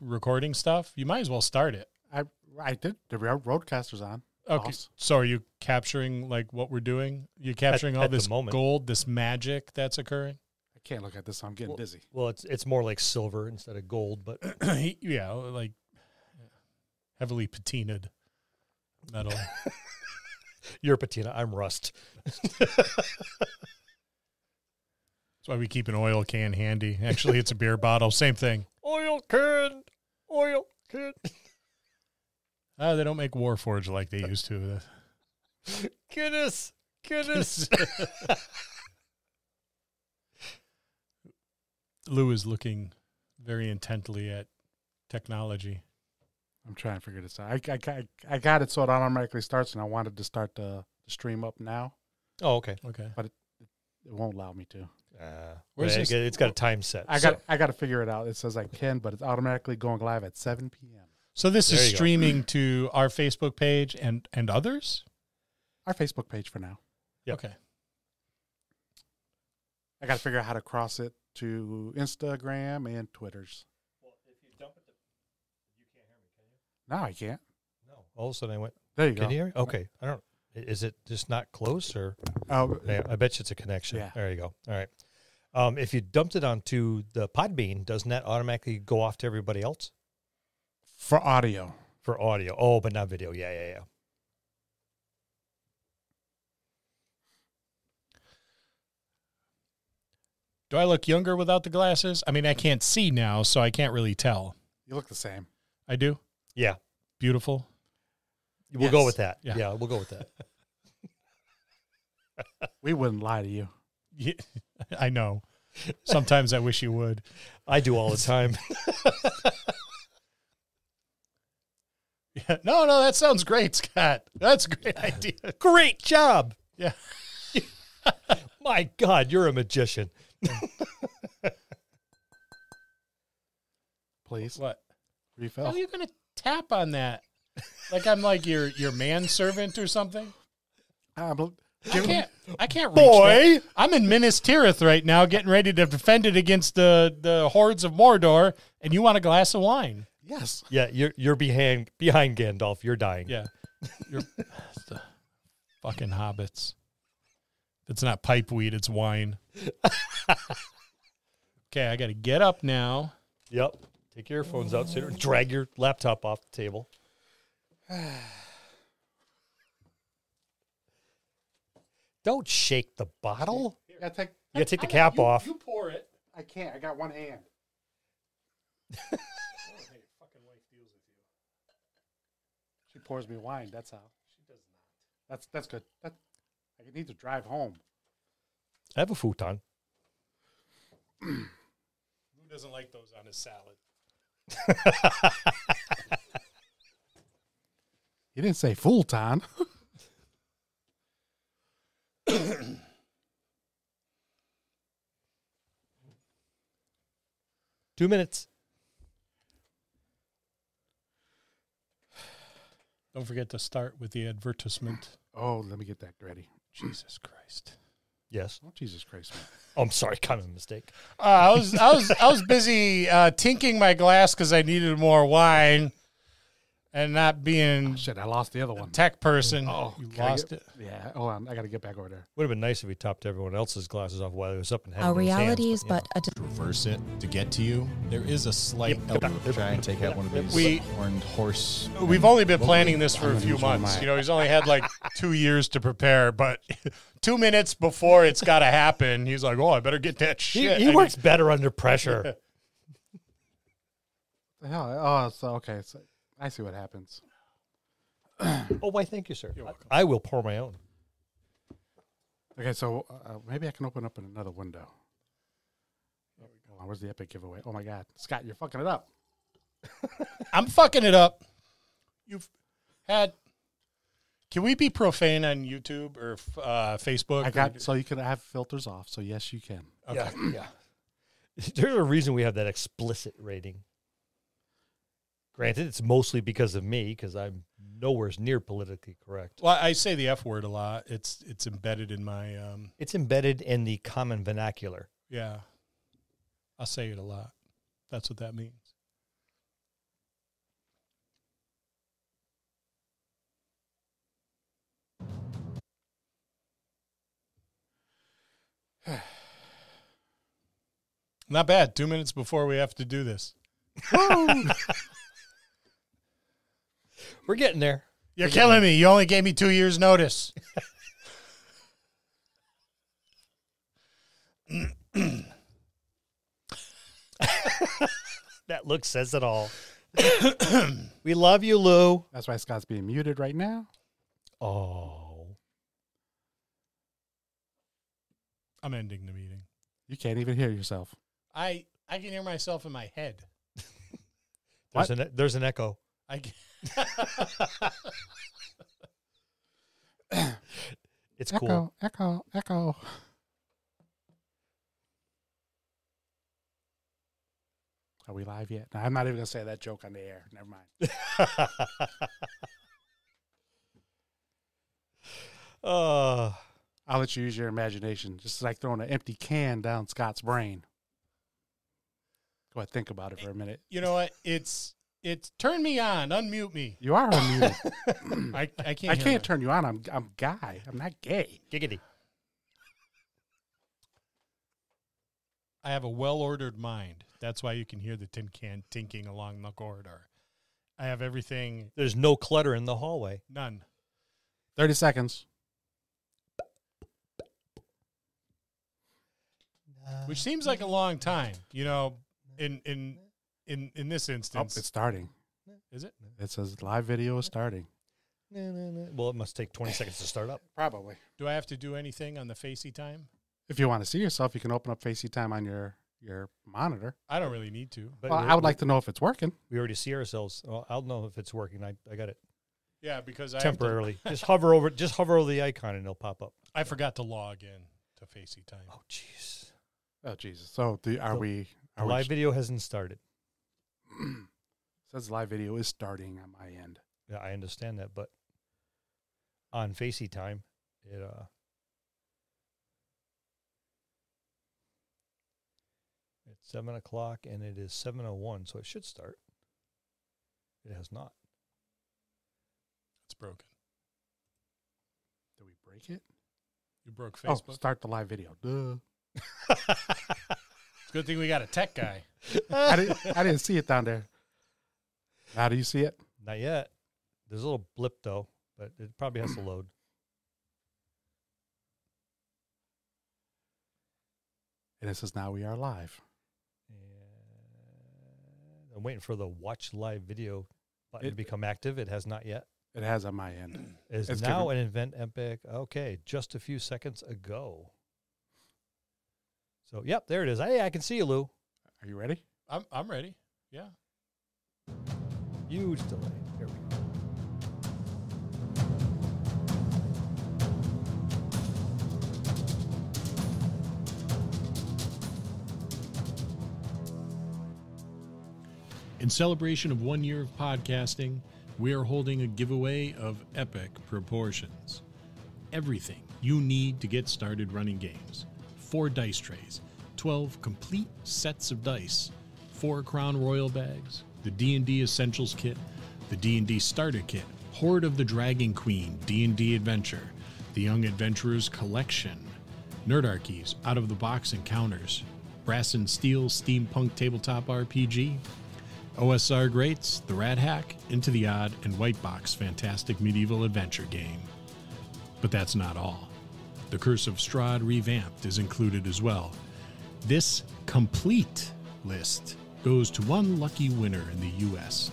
recording stuff, you might as well start it. I did. The roadcaster's on. Okay. Boss. So are you capturing like what we're doing? You're capturing all at the this moment. gold, this magic that's occurring? I can't look at this. I'm getting busy. Well, it's more like silver instead of gold, but Yeah, like heavily patinaed metal. you're patina. I'm rust. That's why we keep an oil can handy. Actually, it's a beer bottle. Same thing. Oil can. They don't make Warforged like they used to. Goodness. Lou is looking very intently at technology. I'm trying to figure this out. I got it so it automatically starts, and I wanted to start the stream up now. Oh, okay. Okay. It won't allow me to. Where's this- It's got a time set. I got to figure it out. It says I can, but it's automatically going live at 7 p.m. So this There is you go. streaming to our Facebook page and others? Our Facebook page for now. Yep. Okay. I got to figure out how to cross it to Instagram and Twitter's. Well, if you dump it, you can't hear me, can you? No, I can't. No. All of a sudden I went, There you can go. you hear me? Okay. I don't, is it just not close or? Oh, I bet you it's a connection. Yeah. There you go. All right. If you dumped it onto the Podbean, doesn't that automatically go off to everybody else? for audio. For audio. Oh, but not video. Yeah. Do I look younger without the glasses? I mean, I can't see now, so I can't really tell. You look the same. I do? Yeah. Beautiful. We'll go Yes. with that. Yeah. Yeah, we'll go with that. We wouldn't lie to you. Yeah, I know. Sometimes I wish you would. I do all the time. Yeah. No, that sounds great, Scott. That's a great idea. Great job. Yeah. My God, you're a magician. Please. What? How Refill. are you going to tap on that? Like I'm like your manservant or something? I can't reach Boy. that. I'm in Minas Tirith right now getting ready to defend it against the hordes of Mordor, and you want a glass of wine. Yes. Yeah, you're behind Gandalf. You're dying. Yeah. It's the fucking hobbits. If it's not pipeweed, it's wine. Okay, I got to get up now. Yep. Take your earphones out. So you don't drag your laptop off the table. Don't shake the bottle. You gotta take. You gotta take the cap off. You pour it. I can't. I got one hand. She pours me wine. That's how. She does not. That's good. I need to drive home. I have a futon. Who doesn't like those on his salad? You didn't say full time. 2 minutes. Don't forget to start with the advertisement. Oh, let me get that ready. Jesus Christ. Yes. Oh, Jesus Christ, man. Oh, I'm sorry. Common mistake. I was busy tinking my glass because I needed more wine, and not being Shit, I lost the other a one. tech person. Oh, you can I lost get- it. Yeah, hold on. I got to get back over there. Would have been nice if he topped everyone else's glasses off while he was up and had Our it in his hands, reality is you know. but a Reverse it to get to you. There is a slight try and take out one of these We- horned horse. We've only been planning this for I'm a gonna few use one of months. mine. You know, he's only had like 2 years to prepare, but 2 minutes before it's got to happen, he's like, "Oh, I better get that shit." He works better under pressure. The hell? Oh, so okay. So I see what happens. Oh, why, thank you, sir. You're welcome. I will pour my own. Okay, so maybe I can open up in another window. Hold on, where's the epic giveaway? Oh my God, Scott, you're fucking it up. I'm fucking it up. You've had. Can we be profane on YouTube or Facebook? I got so you can have filters off. So yes, you can. Okay. Yeah. There's a reason we have that explicit rating. Granted, it's mostly because of me, because I'm nowhere near politically correct. Well, I say the F word a lot. It's embedded in my It's embedded in the common vernacular. yeah. I'll say it a lot. That's what that means. Not bad. 2 minutes before we have to do this. We're getting there. You're killing me. You only gave me 2 years' notice. That look says it all. We love you, Lou. That's why Scott's being muted right now. Oh. I'm ending the meeting. You can't even hear yourself. I can hear myself in my head. There's an echo. It's cool. Echo. Are we live yet? No, I'm not even going to say that joke on the air. Never mind. I'll let you use your imagination. Just like throwing an empty can down Scott's brain. Go ahead, think about it for a minute. You know what? It's turn me on. Unmute me. You are unmuted. I can't. I can't turn you on. I'm guy. I'm not gay. Giggity. I have a well-ordered mind. That's why you can hear the tin can tinking along the corridor. I have everything. There's no clutter in the hallway. None. 30 seconds. Which seems like a long time. You know, in this Oh, instance. it's starting. Is it? It says live video is starting. Well, it must take 20 seconds to start up. Probably. Do I have to do anything on the Facey time? If you want to see yourself, you can open up FaceTime on your monitor. I don't really need to. But Well, I would like to know if it's working. We already see ourselves. Well, I'll know if it's working. I got it Yeah, because temporarily. Just hover over the icon and it'll pop up. I forgot to log in to Facey time. Oh, jeez. Oh, Jesus. So are we Live video hasn't started. says live video is starting on my end. Yeah, I understand that, but on Facey time, it's 7 o'clock and it is 7:01, so it should start. It has not. It's broken. Did we break it? You broke Oh, Facebook. start the live video. Duh. It's a good thing we got a tech guy. I didn't see it down there. How do you see it? Not yet. There's a little blip, though, but it probably has to load. And it says now we are live. And I'm waiting for the watch live video button to become active. It has not yet. It has on my end. It is It's now giving- an event epic. Okay, just a few seconds ago. So, yep, there it is. Hey, I can see you, Lou. Are you ready? I'm ready. Yeah. Huge delay. Here we go. In celebration of 1 year of podcasting, we are holding a giveaway of epic proportions. Everything you need to get started running games. 4 dice trays, 12 complete sets of dice, 4 Crown Royal bags, the D&D Essentials Kit, the D&D Starter Kit, Horde of the Dragon Queen D&D Adventure, the Young Adventurers Collection, Nerdarchy's Out-of-the-Box Encounters, Brass and Steel Steampunk Tabletop RPG, OSR Greats, The Rat Hack, Into the Odd, and White Box Fantastic Medieval Adventure Game. But that's not all. The Curse of Strahd Revamped is included as well. This complete list goes to one lucky winner in the U.S.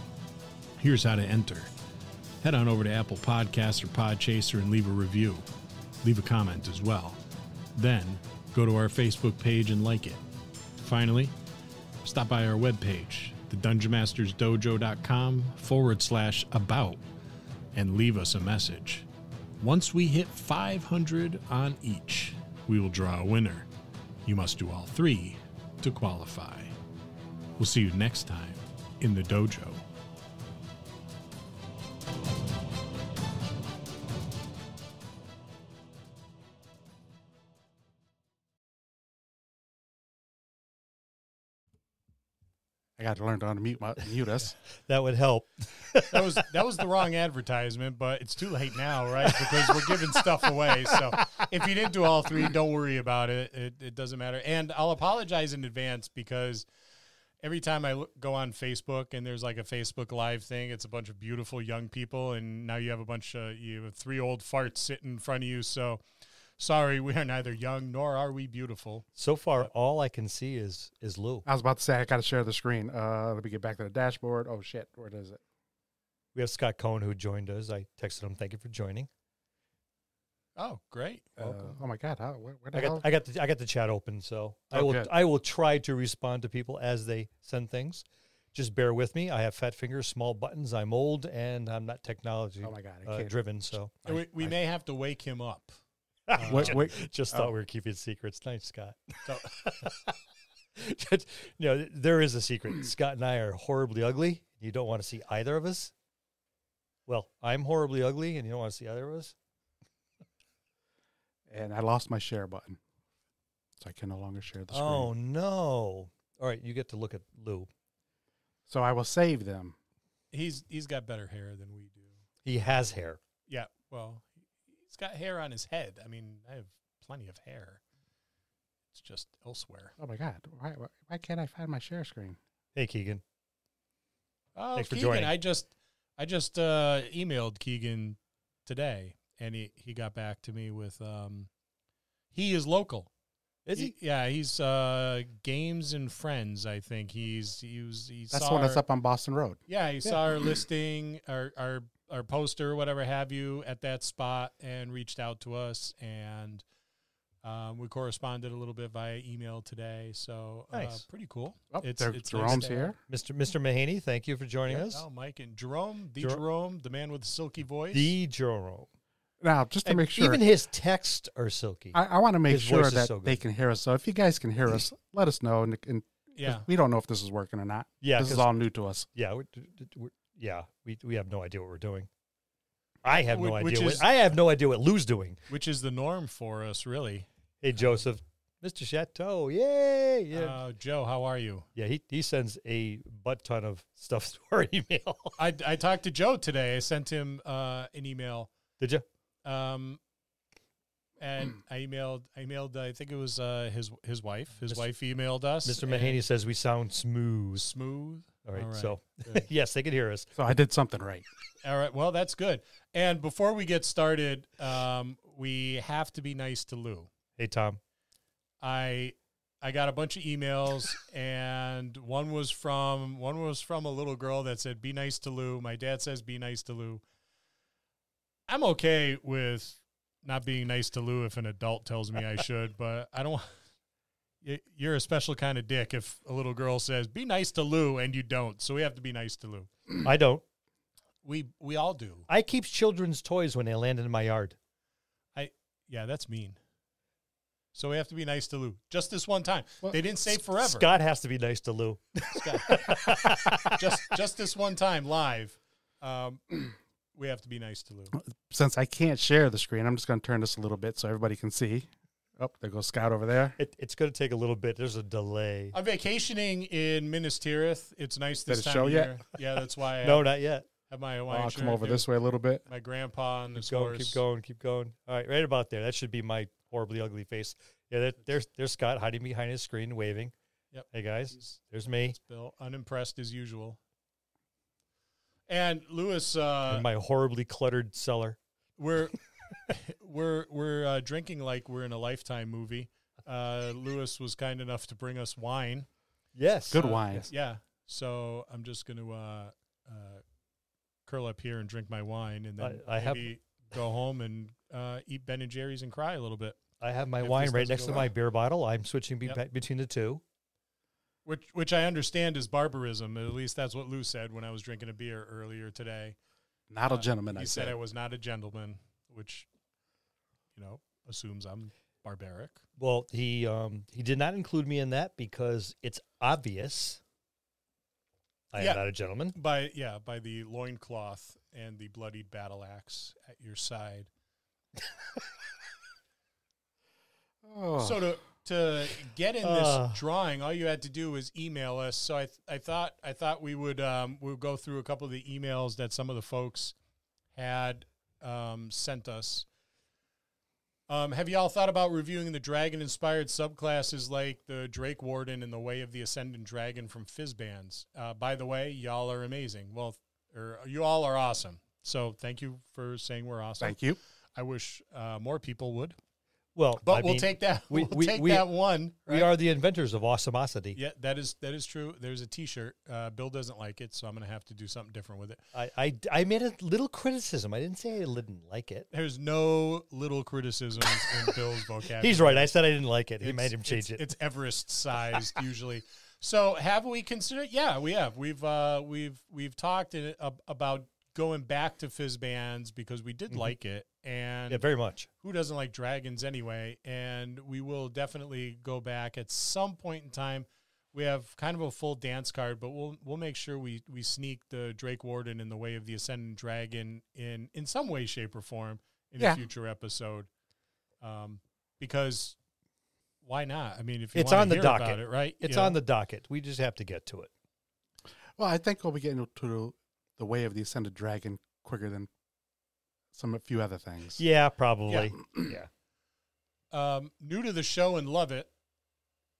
Here's how to enter. Head on over to Apple Podcasts or Podchaser and leave a review. Leave a comment as well. Then, go to our Facebook page and like it. Finally, stop by our webpage, thedungeonmastersdojo.com/about, and leave us a message. Once we hit 500 on each, we will draw a winner. You must do all 3 to qualify. We'll see you next time in the dojo. I got to learn to mute us. That would help. That was the wrong advertisement, but it's too late now, right? Because we're giving stuff away. So if you didn't do all three, don't worry about it. It doesn't matter. And I'll apologize in advance because every time I go on Facebook and there's like a Facebook Live thing, it's a bunch of beautiful young people, and now you have you have three old farts sitting in front of you. So sorry, we are neither young nor are we beautiful. So far, all I can see is Lou. I was about to say I got to share the screen. Let me get back to the dashboard. Oh shit, where is it? We have Scott Cohn who joined us. I texted him, "Thank you for joining." Oh, great! Oh my god, where the hell? I got the chat open, so good. I will try to respond to people as they send things. Just bear with me. I have fat fingers, small buttons. I'm old, and I'm not technology Oh my god, I can't. driven. So We may have to wake him up. just thought we were keeping secrets. Nice, Scott. So, There is a secret. Scott and I are horribly ugly. You don't want to see either of us. Well, I'm horribly ugly, and you don't want to see either of us. And I lost my share button, so I can no longer share the screen. Oh no! All right, you get to look at Lou. So I will save them. he's got better hair than we do. He has hair. Yeah, well, he's got hair on his head. I mean, I have plenty of hair. It's just elsewhere. Oh my god, why can't I find my share screen? Hey, Keegan. Oh, Thanks for Keegan, joining. I just emailed Keegan today, and he got back to me with he is local. Is he? Yeah, he's Games and Friends. I think he That's saw the one that's our- up on Boston Road. Yeah, he saw our listing, our poster, whatever have you, at that spot, and reached out to us, and we corresponded a little bit via email today. So Nice. pretty cool. Oh, It's Jerome's nice to here. Mr. Mahaney, thank you for joining us. Oh, Mike and Jerome, Jerome. the man with the silky voice. The Jerome. Now, just to make sure, Even his texts are silky. I want to make his sure voice is that so good. they can hear us. So if you guys can hear us, let us know. And 'cause yeah. we don't know if this is working or not. Yeah, this is 'cause- all new to us. Yeah, we have no idea what we're doing. I have no Which idea. is- I have no idea what Lou's doing. Which is the norm for us, really. Hey, Joseph, Mr. Chateau, yay! Yeah, Joe, how are you? yeah. He sends a butt ton of stuff to our email. I talked to Joe today. I sent him an email. Did you? And I emailed. I think it was his wife. His wife emailed us. Mr. and Mahaney says we sound smooth. smooth. All right, All right, so good. yes, they can hear us. So I did something right. All right. Well, that's good. And before we get started, we have to be nice to Lou. Hey, Tom. I got a bunch of emails, and one was from a little girl that said, "Be nice to Lou." My dad says, "Be nice to Lou." I'm okay with not being nice to Lou if an adult tells me I should, but I don't. You're a special kind of dick if a little girl says, "Be nice to Lou," and you don't. So we have to be nice to Lou. I don't. We all do. I keep children's toys when they land in my yard. Yeah, that's mean. So we have to be nice to Lou. Just this one time. Well, They didn't say forever. Scott has to be nice to Lou. just this one time live. We have to be nice to Lou. Since I can't share the screen, I'm just going to turn this a little bit so everybody can see. Oh, there goes Scott over there. It's going to take a little bit. There's a delay. I'm vacationing in Minas Tirith. It's nice this Did it time show of yet? year. Yeah, that's why I No, not yet. have my Hawaiian I'll come shirt. over There's this way a little bit. My grandpa on this Keep going, horse. keep going. All right, right about there. That should be my horribly ugly face. Yeah, there's Scott hiding behind his screen, waving. Yep. Hey, guys. He's- There's me It's Bill, unimpressed as usual. And Lewis, in my horribly cluttered cellar. we're drinking like we're in a Lifetime movie. Lewis was kind enough to bring us wine. Yes. Good wine. Yeah. So I'm just going to curl up here and drink my wine, and then I have- maybe go home and eat Ben and Jerry's and cry a little bit. I have my If wine this right doesn't next go to my well. beer bottle. I'm switching Yep. between the two. Which I understand is barbarism. At least that's what Lou said when I was drinking a beer earlier today. Not a gentleman, He I said said. I was not a gentleman, which, assumes I'm barbaric. Well, he did not include me in that because it's obvious I Yeah. am not a gentleman. By the loincloth and the bloodied battle axe at your side. Oh. So to get in this drawing, all you had to do was email us. So I thought we would we'll go through a couple of the emails that some of the folks had sent us. Have you all thought about reviewing the dragon-inspired subclasses like the Drake Warden and the Way of the Ascendant Dragon from Fizzbands? By the way, y'all are amazing. Well, you all are awesome. So thank you for saying we're awesome. Thank you. I wish more people would. Well, But we'll take that. We'll take that one. Right? We are the inventors of awesomosity. Yeah, that is true. There's a T-shirt. Bill doesn't like it, so I'm going to have to do something different with it. I made a little criticism. I didn't say I didn't like it. There's no little criticisms in Bill's vocabulary. He's right. I said I didn't like it. He made him change it. It's Everest-sized usually. So have we considered? Yeah, we have. We've talked about going back to Fizzbands because we did like it. And yeah, very much. Who doesn't like dragons anyway? And we will definitely go back at some point in time. We have kind of a full dance card, but we'll make sure we sneak the Drake Warden in the Way of the Ascendant Dragon in some way, shape, or form in a future episode. Because why not? I mean, if you it's on the hear docket, about it, right? It's on the docket. We just have to get to it. Well, I think we'll be getting to the Way of the Ascended Dragon quicker than a few other things. Yeah, probably. Yeah. New to the show and love it.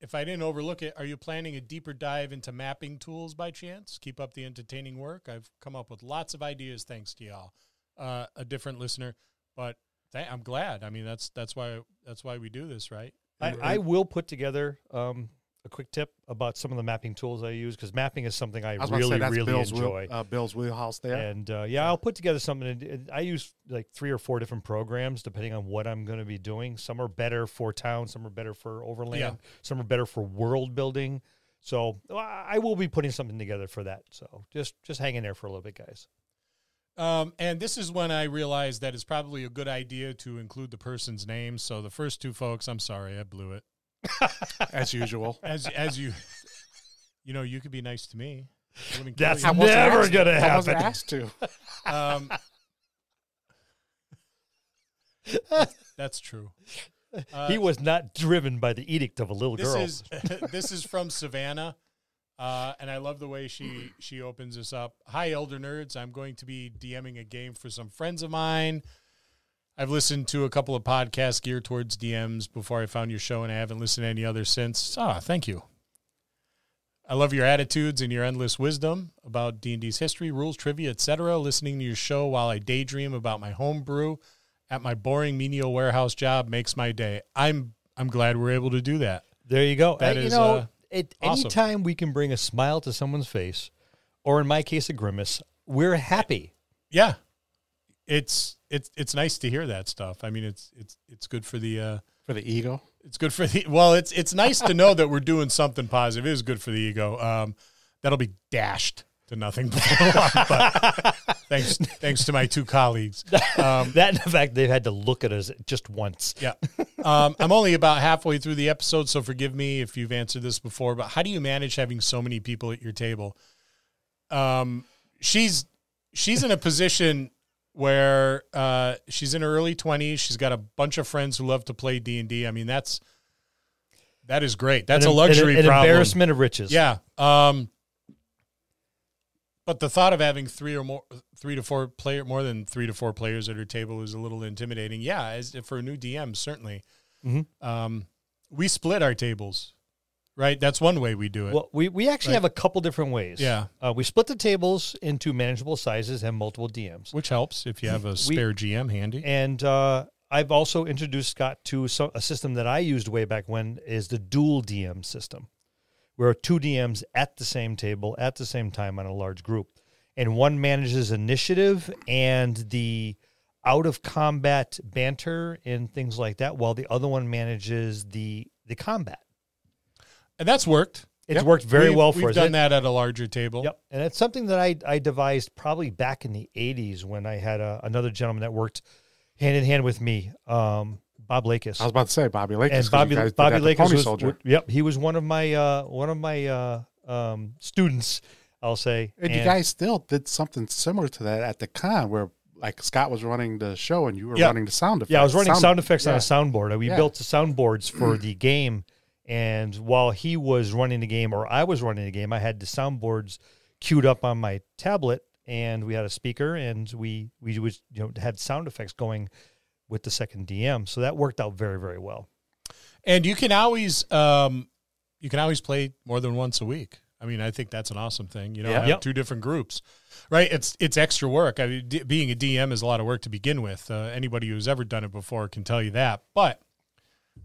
If I didn't overlook it, are you planning a deeper dive into mapping tools by chance? Keep up the entertaining work. I've come up with lots of ideas thanks to y'all. A different listener, but I'm glad. I mean, that's why we do this, right? I will put together a quick tip about some of the mapping tools I use, because mapping is something I really enjoy. Bill's wheelhouse there. And I'll put together something. I use like 3 or 4 different programs depending on what I'm going to be doing. Some are better for town, some are better for overland, some are better for world building. So I will be putting something together for that. So just hang in there for a little bit, guys. And this is when I realized that it's probably a good idea to include the person's name. So the first 2 folks, I'm sorry, I blew it. As usual. As you you could be nice to me. That's never going to happen. I wasn't asked to. That's true. He was not driven by the edict of a little girl. This is from Savannah, and I love the way she opens this up. Hi, Elder Nerds. I'm going to be DMing a game for some friends of mine. I've listened to a couple of podcasts geared towards DMs before I found your show, and I haven't listened to any others since. Thank you. I love your attitudes and your endless wisdom about D&D's history, rules, trivia, etc. Listening to your show while I daydream about my home brew at my boring menial warehouse job makes my day. I'm glad we're able to do that. There you go. That is awesome. Anytime we can bring a smile to someone's face, or in my case, a grimace, we're happy. Yeah. It's nice to hear that stuff. I mean, it's good for the ego. It's good for it's nice to know that we're doing something positive. It is good for the ego. That'll be dashed to nothing but thanks to my 2 colleagues. That and the fact they've had to look at us just once. Yeah. I'm only about halfway through the episode, so forgive me if you've answered this before, but how do you manage having so many people at your table? She's in a position where she's in her early 20s. She's got a bunch of friends who love to play D&D. I mean, that is great. That's a luxury an problem. Embarrassment of riches. Yeah. But the thought of having 3 to 4 players at her table is a little intimidating. Yeah, as for a new DM, certainly. Mm-hmm. We split our tables. Right, that's one way we do it. Well, we actually have a couple different ways. Yeah, we split the tables into manageable sizes and multiple DMs, which helps if you have a spare GM handy. And I've also introduced Scott to a system that I used way back when, is the dual DM system, where 2 DMs at the same table at the same time on a large group, and one manages initiative and the out of combat banter and things like that, while the other one manages the combat. And that's worked. It's worked very well for us. We've done that at a larger table. Yep. And it's something that I devised probably back in the 80s when I had another gentleman that worked hand in hand with me, Bob Lakis. I was about to say Bobby Lakis. And Bobby Lakis he was one of my students, I'll say. And you guys still did something similar to that at the con, where like Scott was running the show and you were running the sound effects. Yeah, I was running sound effects on a soundboard. We built the soundboards for the game And while he was running the game or I was running the game, I had the soundboards queued up on my tablet, and we had a speaker, and we had sound effects going with the second DM. So that worked out very, very well. And you can always play more than once a week. I mean, I think that's an awesome thing. Have two different groups, right? It's extra work. I mean, being a DM is a lot of work to begin with. Anybody who's ever done it before can tell you that. But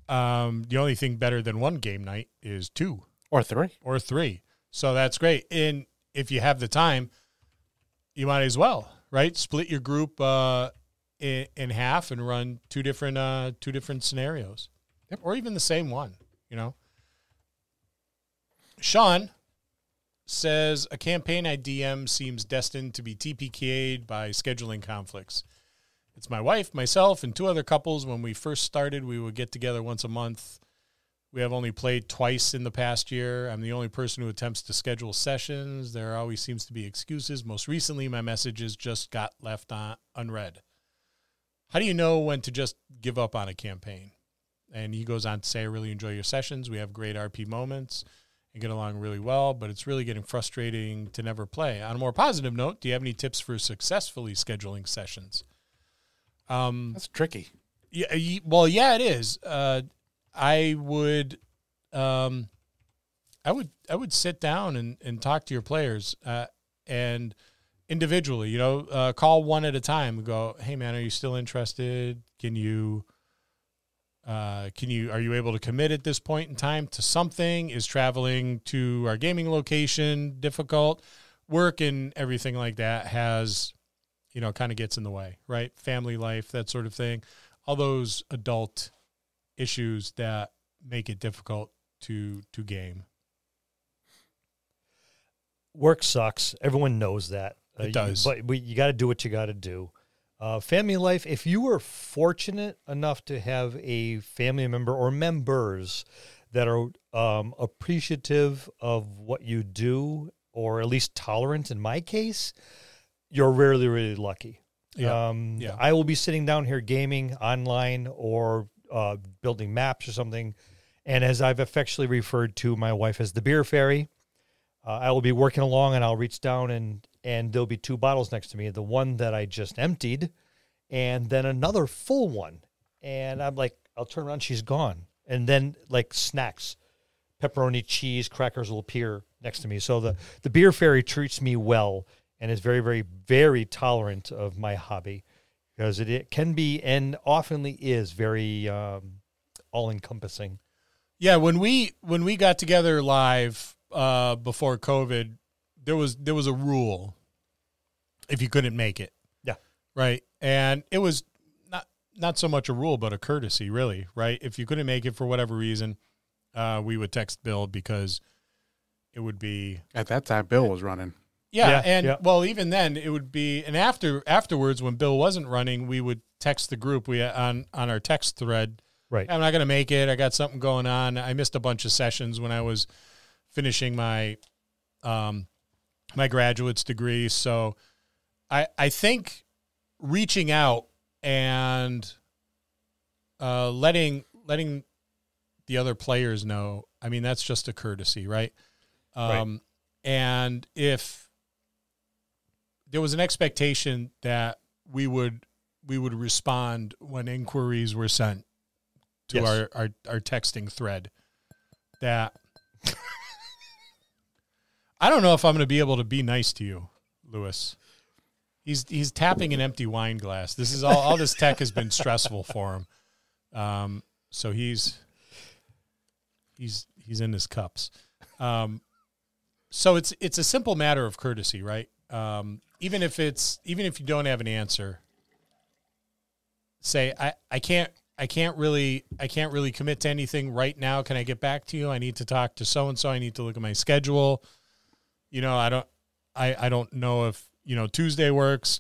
the only thing better than one game night is 2 or 3 or 3. So that's great. And if you have the time, you might as well, right? Split your group in half and run two different scenarios, or even the same one. Sean says a campaign I DM seems destined to be TPK'd by scheduling conflicts. It's my wife, myself, and 2 other couples. When we first started, we would get together once a month. We have only played twice in the past year. I'm the only person who attempts to schedule sessions. There always seems to be excuses. Most recently, my messages just got left unread. How do you know when to just give up on a campaign? And he goes on to say, I really enjoy your sessions. We have great RP moments and get along really well, but it's really getting frustrating to never play. On a more positive note, do you have any tips for successfully scheduling sessions? That's tricky. Yeah, it is. I would sit down and talk to your players and individually, call one at a time and go, hey man, are you still interested? Are you able to commit at this point in time to something? Is traveling to our gaming location difficult? Work and everything like that has, kind of gets in the way, right? Family life, that sort of thing. All those adult issues that make it difficult to game. Work sucks. Everyone knows that. It does. But you got to do what you got to do. Family life, if you were fortunate enough to have a family member or members that are appreciative of what you do, or at least tolerant in my case, you're really, really lucky. Yeah. I will be sitting down here gaming online or building maps or something, and as I've affectionately referred to my wife as the beer fairy, I will be working along, and I'll reach down and there'll be 2 bottles next to me, the one that I just emptied, and then another full one. And I'm like, I'll turn around, she's gone. And then like snacks, pepperoni, cheese, crackers will appear next to me. So the beer fairy treats me well and is very, very, very tolerant of my hobby, because it can be and oftenly is very all-encompassing. Yeah, when we got together live before COVID, there was a rule if you couldn't make it. Yeah. Right. And it was not so much a rule, but a courtesy, really, right? If you couldn't make it for whatever reason, we would text Bill, because it would be at that time Bill was running. Yeah. Well, even then it would be, and afterwards when Bill wasn't running, we would text the group on our text thread. Right. I'm not going to make it. I got something going on. I missed a bunch of sessions when I was finishing my my graduate's degree. So I think reaching out and letting the other players know, I mean, that's just a courtesy, right? Right. And if there was an expectation that we would respond when inquiries were sent to Yes. our texting thread, that I don't know if I'm going to be able to be nice to you, Lewis. He's tapping an empty wine glass. This is all this tech has been stressful for him. So he's in his cups. So it's a simple matter of courtesy, right? Even if you don't have an answer, say I can't really commit to anything right now. Can I get back to you? I need to talk to so and so. I need to look at my schedule. I don't know if Tuesday works.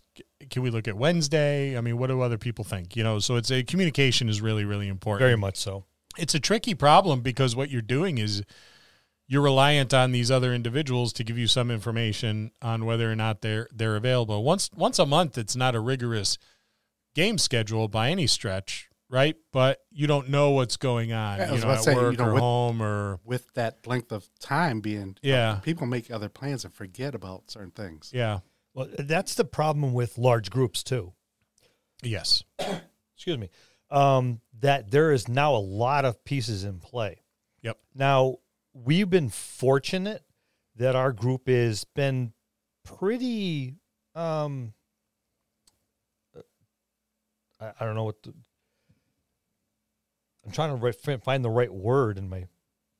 Can we look at Wednesday? I mean, what do other people think? So it's communication is really, really important. Very much so. It's a tricky problem, because what you're doing is you're reliant on these other individuals to give you some information on whether or not they're available. Once a month, it's not a rigorous game schedule by any stretch, right? But you don't know what's going on, Yeah, I was you know, about at to say, work you know, or with- home or With that length of time being, Yeah. people make other plans and forget about certain things. yeah, Well, that's the problem with large groups too. yes, Excuse me. That there is now a lot of pieces in play. yep, Now, we've been fortunate that our group has been pretty I don't know what I'm trying to find the right word in my.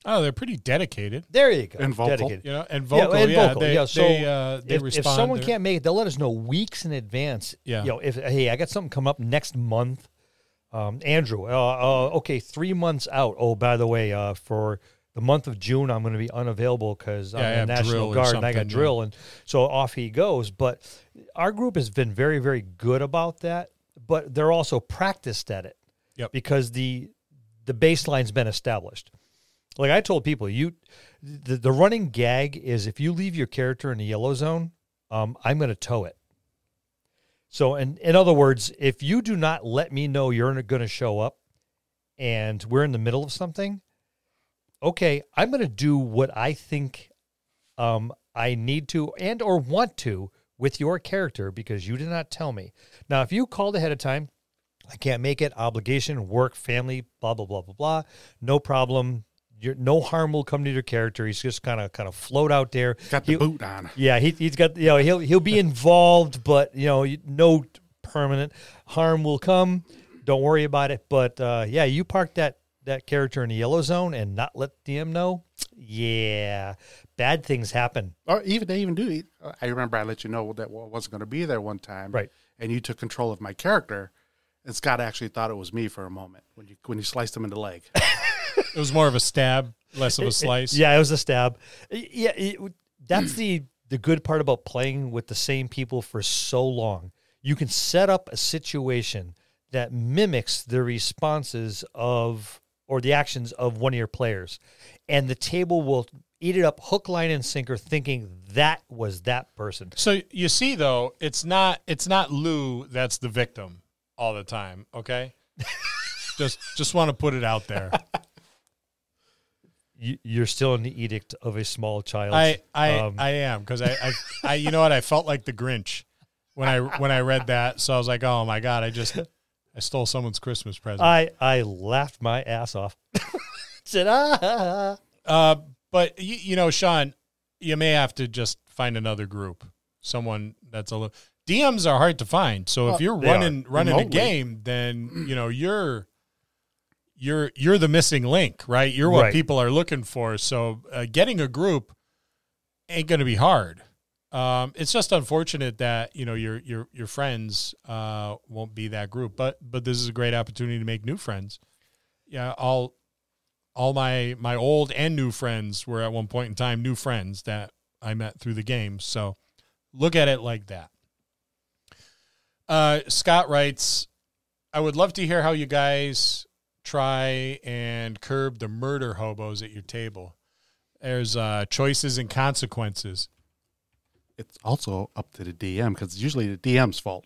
Oh, they're pretty dedicated, There you go. And vocal. Dedicated. you know, and vocal. and Yeah, vocal, they, yeah, so they If respond. someone They're- can't make it, they'll let us know weeks in advance. Yeah. You know, if hey, I got something come up next month. Andrew, okay, 3 months out. Oh, by the way, for the month of June, I'm going to be unavailable because Yeah, I I'm in have the National drill or Guard and I got something, yeah. drill, and so off he goes. But our group has been very, very good about that. But they're also practiced at it. Yep. Because the baseline's been established. Like I told people, the running gag is if you leave your character in the yellow zone, I'm going to tow it. So, in other words, if you do not let me know you're going to show up and we're in the middle of something, okay, I'm going to do what I think I need to and or want to with your character because you did not tell me. Now, if you called ahead of time, I can't make it, obligation, work, family, blah, blah, blah, blah, blah, no problem. No harm will come to your character. He's just kind of float out there. Got the boot on. Yeah, he's got, you know, he'll be involved, but you know, no permanent harm will come. Don't worry about it. But yeah, you park that character in the yellow zone and not let DM know. Yeah, bad things happen. Or they even do. I remember I let you know that I wasn't going to be there one time. Right. And you took control of my character. And Scott actually thought it was me for a moment when you sliced him in the leg. it was more of a stab, less of a slice. Yeah, it was a stab. Yeah, that's the good part about playing with the same people for so long. You can set up a situation that mimics the responses of or the actions of one of your players, and the table will eat it up hook, line, and sinker, thinking that was that person. So you see, though, it's not Lou that's the victim all the time. Okay, just want to put it out there. You're still in the edict of a small child. I am because I you know what, I felt like the Grinch when I read that. So I was like, oh my God, I stole someone's Christmas present. I laughed my ass off. Said But you know, Sean, you may have to just find another group, someone that's a little. DMs are hard to find. So if you're running a remotely. game, then you know you're the missing link, right? You're what Right. people are looking for. So getting a group ain't going to be hard. It's just unfortunate that you know your friends won't be that group, but this is a great opportunity to make new friends. Yeah, all my old and new friends were at one point in time new friends that I met through the game. So look at it like that. Scott writes, I would love to hear how you guys try and curb the murder hobos at your table. There's choices and consequences. It's also up to the DM because it's usually the DM's fault.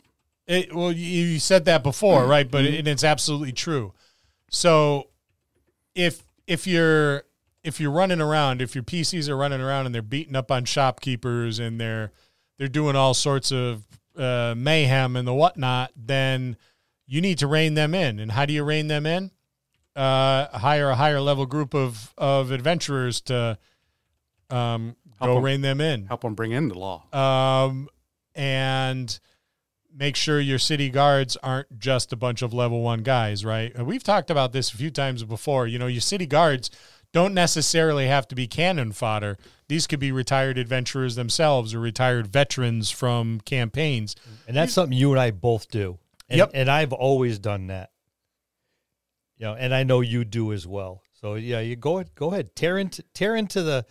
Well, you said that before, right? But it's absolutely true. So if you're running around, if your PCs are running around and they're beating up on shopkeepers and they're doing all sorts of mayhem and the whatnot, then you need to rein them in. And how do you rein them in? Hire a higher level group of adventurers to rein them in. Help them bring in the law. And make sure your city guards aren't just a bunch of level 1 guys, right? And we've talked about this a few times before. You know, your city guards don't necessarily have to be cannon fodder. These could be retired adventurers themselves or retired veterans from campaigns. And that's something you and I both do. And, Yep. And I've always done that. You know, and I know you do as well. So yeah, you go ahead, tear into the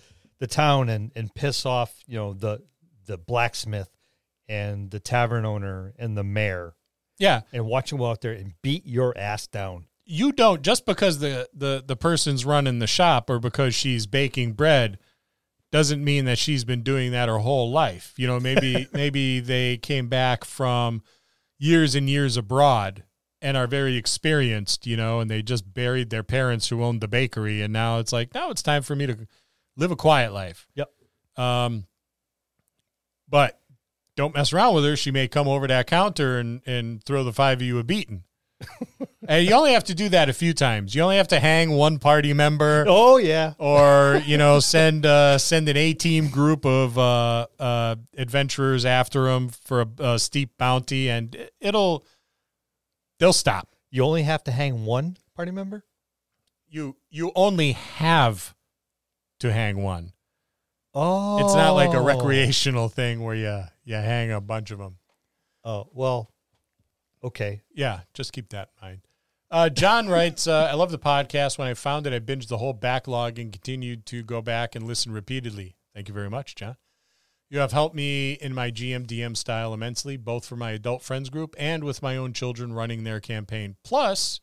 town and piss off, you know, the blacksmith and the tavern owner and the mayor. Yeah. And watch them go out there and beat your ass down. You don't, just because the person's running the shop or because she's baking bread doesn't mean that she's been doing that her whole life. You know, maybe they came back from years and years abroad and are very experienced, and they just buried their parents who owned the bakery, and now it's like, now it's time for me to live a quiet life. Yep. But don't mess around with her. She may come over to that counter and throw the 5 of you a beating. And you only have to do that a few times. You only have to hang one party member. Oh yeah. Or, send an A-team group of adventurers after them for a steep bounty, and they'll stop. You only have to hang one party member? You only have to hang one. Oh. It's not like a recreational thing where you hang a bunch of them. Oh, well, okay. Yeah, just keep that in mind. John writes, I love the podcast. When I found it, I binged the whole backlog and continued to go back and listen repeatedly. Thank you very much, John. You have helped me in my GM/DM style immensely, both for my adult friends group and with my own children running their campaign. Plus,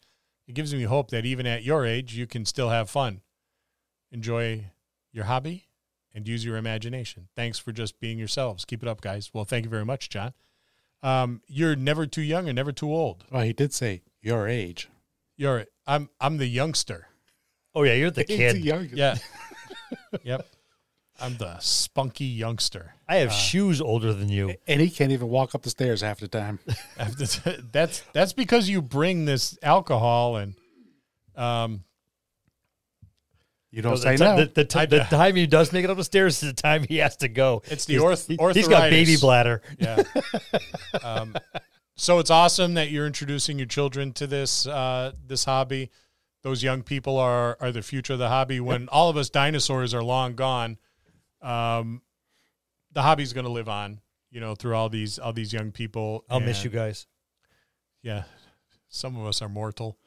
it gives me hope that even at your age, you can still have fun. Enjoy your hobby and use your imagination. Thanks for just being yourselves. Keep it up, guys. Well, thank you very much, John. You're never too young and never too old. Well, he did say your age. I'm the youngster. Oh yeah, you're the kid. Yeah. Yep. I'm the spunky youngster. I have shoes older than you. And he can't even walk up the stairs half the time. That's because you bring this alcohol and you don't say no. The time he does make it up the stairs is the time he has to go. It's the arthritis. He's got baby bladder. Yeah. So it's awesome that you're introducing your children to this hobby. Those young people are the future of the hobby. When all of us dinosaurs are long gone, the hobby's going to live on, through all these young people. I'll miss you guys. Yeah. Some of us are mortal.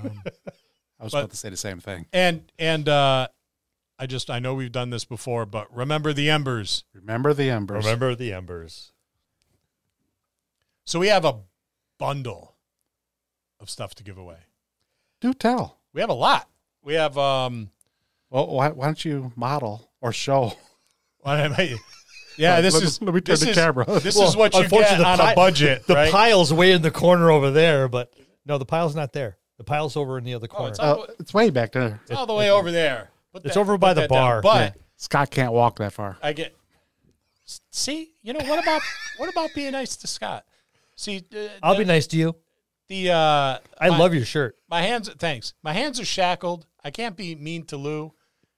I was about to say the same thing. And I know we've done this before, but remember the embers. Remember the embers. Remember the embers. So we have a bundle of stuff to give away. Do tell. We have a lot. We have well, why don't you model or show? Yeah, let me turn the camera. This is what you get on a budget. The right? pile's way in the corner over there, but no, the pile's not there. The pile's over in the other corner. It's way back there. It's all the way over there. It's over by the bar. But Scott can't walk that far. See, what about being nice to Scott? See, I'll be nice to you. I love your shirt. Thanks. My hands are shackled. I can't be mean to Lou.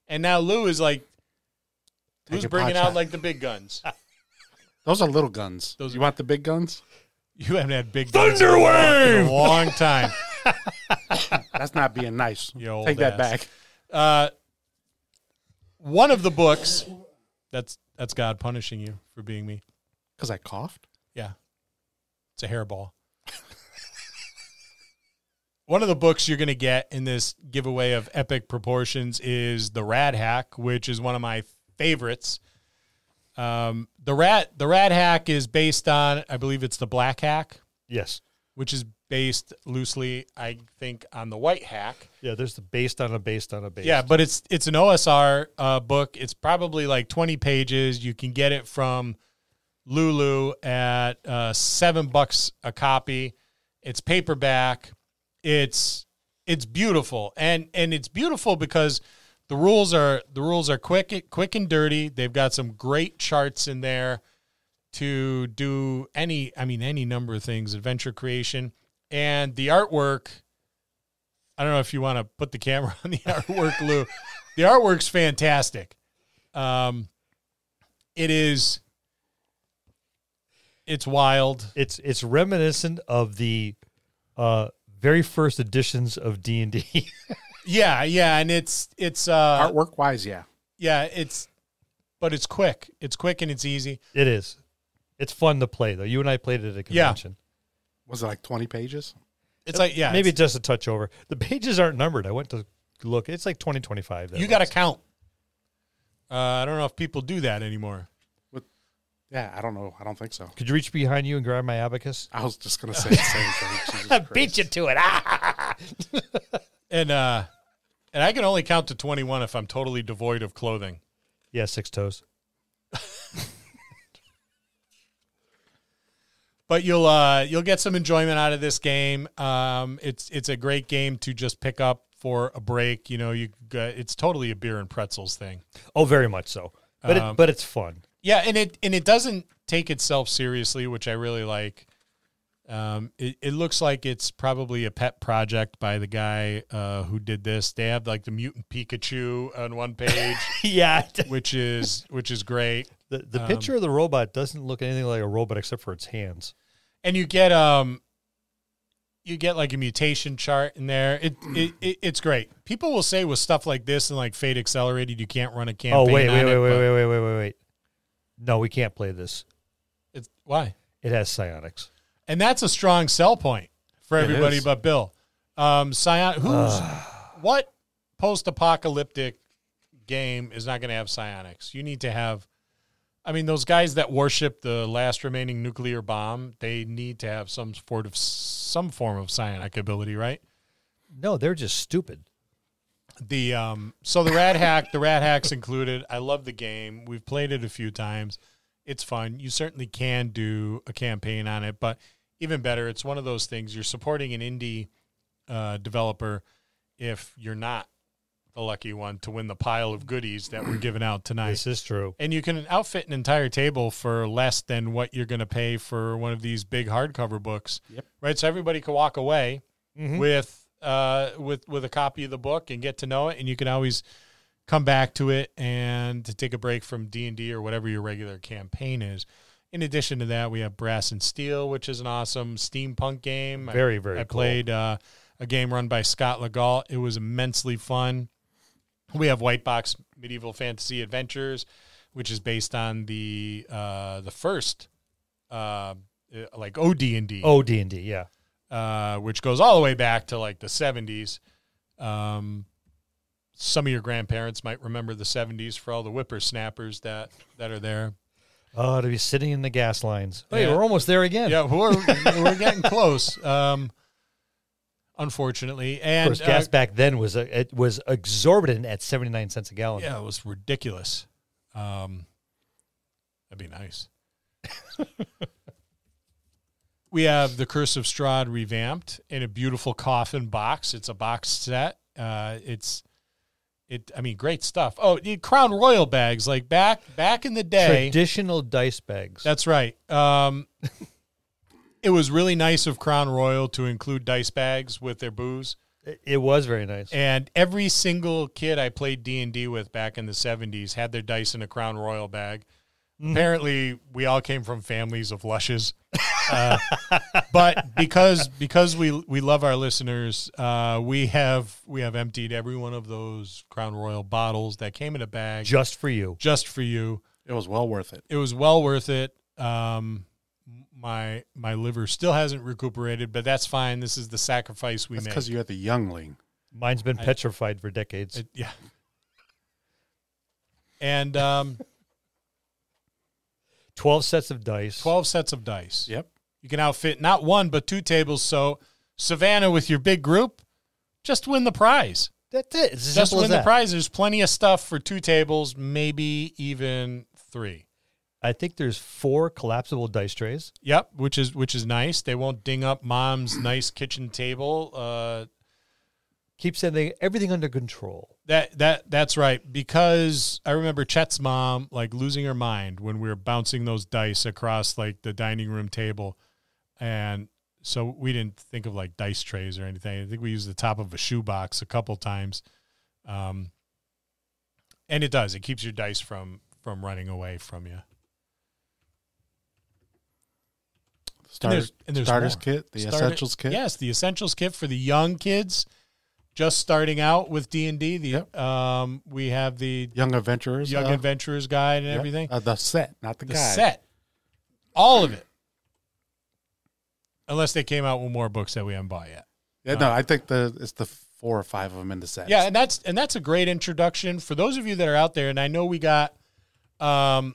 And now Lou is like, Lou's bringing out like the big guns. Those are little guns. You want the big guns? You haven't had big guns Thunderwave in a long time. That's not being nice. Take that back. One of the books, that's God punishing you for being me. Because I coughed? Yeah. It's a hairball. One of the books you're going to get in this giveaway of epic proportions is The Rad Hack, which is one of my favorites. The Rad Hack is based on, I believe it's the Black Hack. Yes. Which is based loosely, I think, on the White Hack. Yeah, there's the based on a. Yeah, but it's an OSR book. It's probably like 20 pages. You can get it from Lulu at $7 a copy. It's paperback. It's beautiful, and it's beautiful because the rules are quick and dirty. They've got some great charts in there to do any number of things, adventure creation, and the artwork. I don't know if you want to put the camera on the artwork, Lou. The artwork's fantastic. It's wild. It's reminiscent of the very first editions of D&D. Yeah, and it's artwork wise, yeah. Yeah, but it's quick. It's quick and it's easy. It is. It's fun to play though. You and I played it at a convention. Yeah. Was it like 20 pages? It's like, yeah. Maybe just a touch over. The pages aren't numbered. I went to look. It's like 20, 25. You got to count. I don't know if people do that anymore. Yeah, I don't know. I don't think so. Could you reach behind you and grab my abacus? I was just going to say the same thing. I beat you to it. And I can only count to 21 if I'm totally devoid of clothing. Yeah, 6 toes. But you'll get some enjoyment out of this game. It's a great game to just pick up for a break. You know, it's totally a beer and pretzels thing. Oh, very much so. But it's fun. Yeah, and it doesn't take itself seriously, which I really like. It looks like it's probably a pet project by the guy who did this. They have like the mutant Pikachu on one page, Yeah. which is great. The picture of the robot doesn't look anything like a robot except for its hands. And you get like a mutation chart in there. It's great. People will say with stuff like this and like Fate Accelerated, you can't run a campaign. Oh, wait. Wait. No, we can't play this. It's why? It has psionics. And that's a strong sell point for everybody but Bill. What post-apocalyptic game is not going to have psionics? You need to have, I mean, those guys that worship the last remaining nuclear bomb, they need to have some form of psionic ability, right? No, they're just stupid. So the Rat Hack's included. I love the game. We've played it a few times. It's fun. You certainly can do a campaign on it, but even better, it's one of those things. You're supporting an indie developer if you're not the lucky one to win the pile of goodies that we're giving out tonight. This is true. And you can outfit an entire table for less than what you're going to pay for one of these big hardcover books. Yep. Right? So everybody can walk away with a copy of the book and get to know it, and you can always come back to it and to take a break from D&D or whatever your regular campaign is. In addition to that, we have Brass and Steel, which is an awesome steampunk game. Very I cool. played a game run by Scott Legault. It was immensely fun. We have White Box Medieval Fantasy Adventures, which is based on the first like OD&D. OD&D, yeah. Which goes all the way back to like the 70s. Some of your grandparents might remember the 70s for all the whippersnappers that are there. Oh, to be sitting in the gas lines. Hey, Yeah. we're almost there again. Yeah, we're getting close. Unfortunately, and Of course, gas back then was exorbitant at 79 cents a gallon. yeah, it was ridiculous. That'd be nice. We have the Curse of Strahd revamped in a beautiful coffin box. It's a box set. I mean, great stuff. Oh, Crown Royal bags, like back in the day. Traditional dice bags. That's right. It was really nice of Crown Royal to include dice bags with their booze. It was very nice. And every single kid I played D&D with back in the 70s had their dice in a Crown Royal bag. Apparently, we all came from families of lushes. But because we love our listeners, we have emptied every one of those Crown Royal bottles that came in a bag. Just for you. Just for you. It was well worth it. It was well worth it. My liver still hasn't recuperated, but that's fine. This is the sacrifice we That's make. because you're the youngling. Mine's been petrified for decades. Yeah. And 12 sets of dice. 12 sets of dice. Yep. You can outfit not one, but two tables. So, Savannah, with your big group, just win the prize. That's it. It's as Just simple win as the that. prize. There's plenty of stuff for two tables, maybe even three. I think there's 4 collapsible dice trays. Yep, which is nice. They won't ding up Mom's nice kitchen table. Keep saying everything under control. That's right, because I remember Chet's mom like losing her mind when we were bouncing those dice across like the dining room table, and so we didn't think of like dice trays or anything. I think we used the top of a shoebox a couple times, and it keeps your dice from running away from you. Starters more. kit, the essentials kit. Yes, the essentials kit for the young kids just starting out with D&D. We have the Young Adventurers. Young Adventurers guide and everything. The set, not the The guide. set. All of it. Unless they came out with more books that we haven't bought yet. Yeah, no, I think it's the 4 or 5 of them in the set. Yeah, and that's a great introduction for those of you that are out there. And I know we got some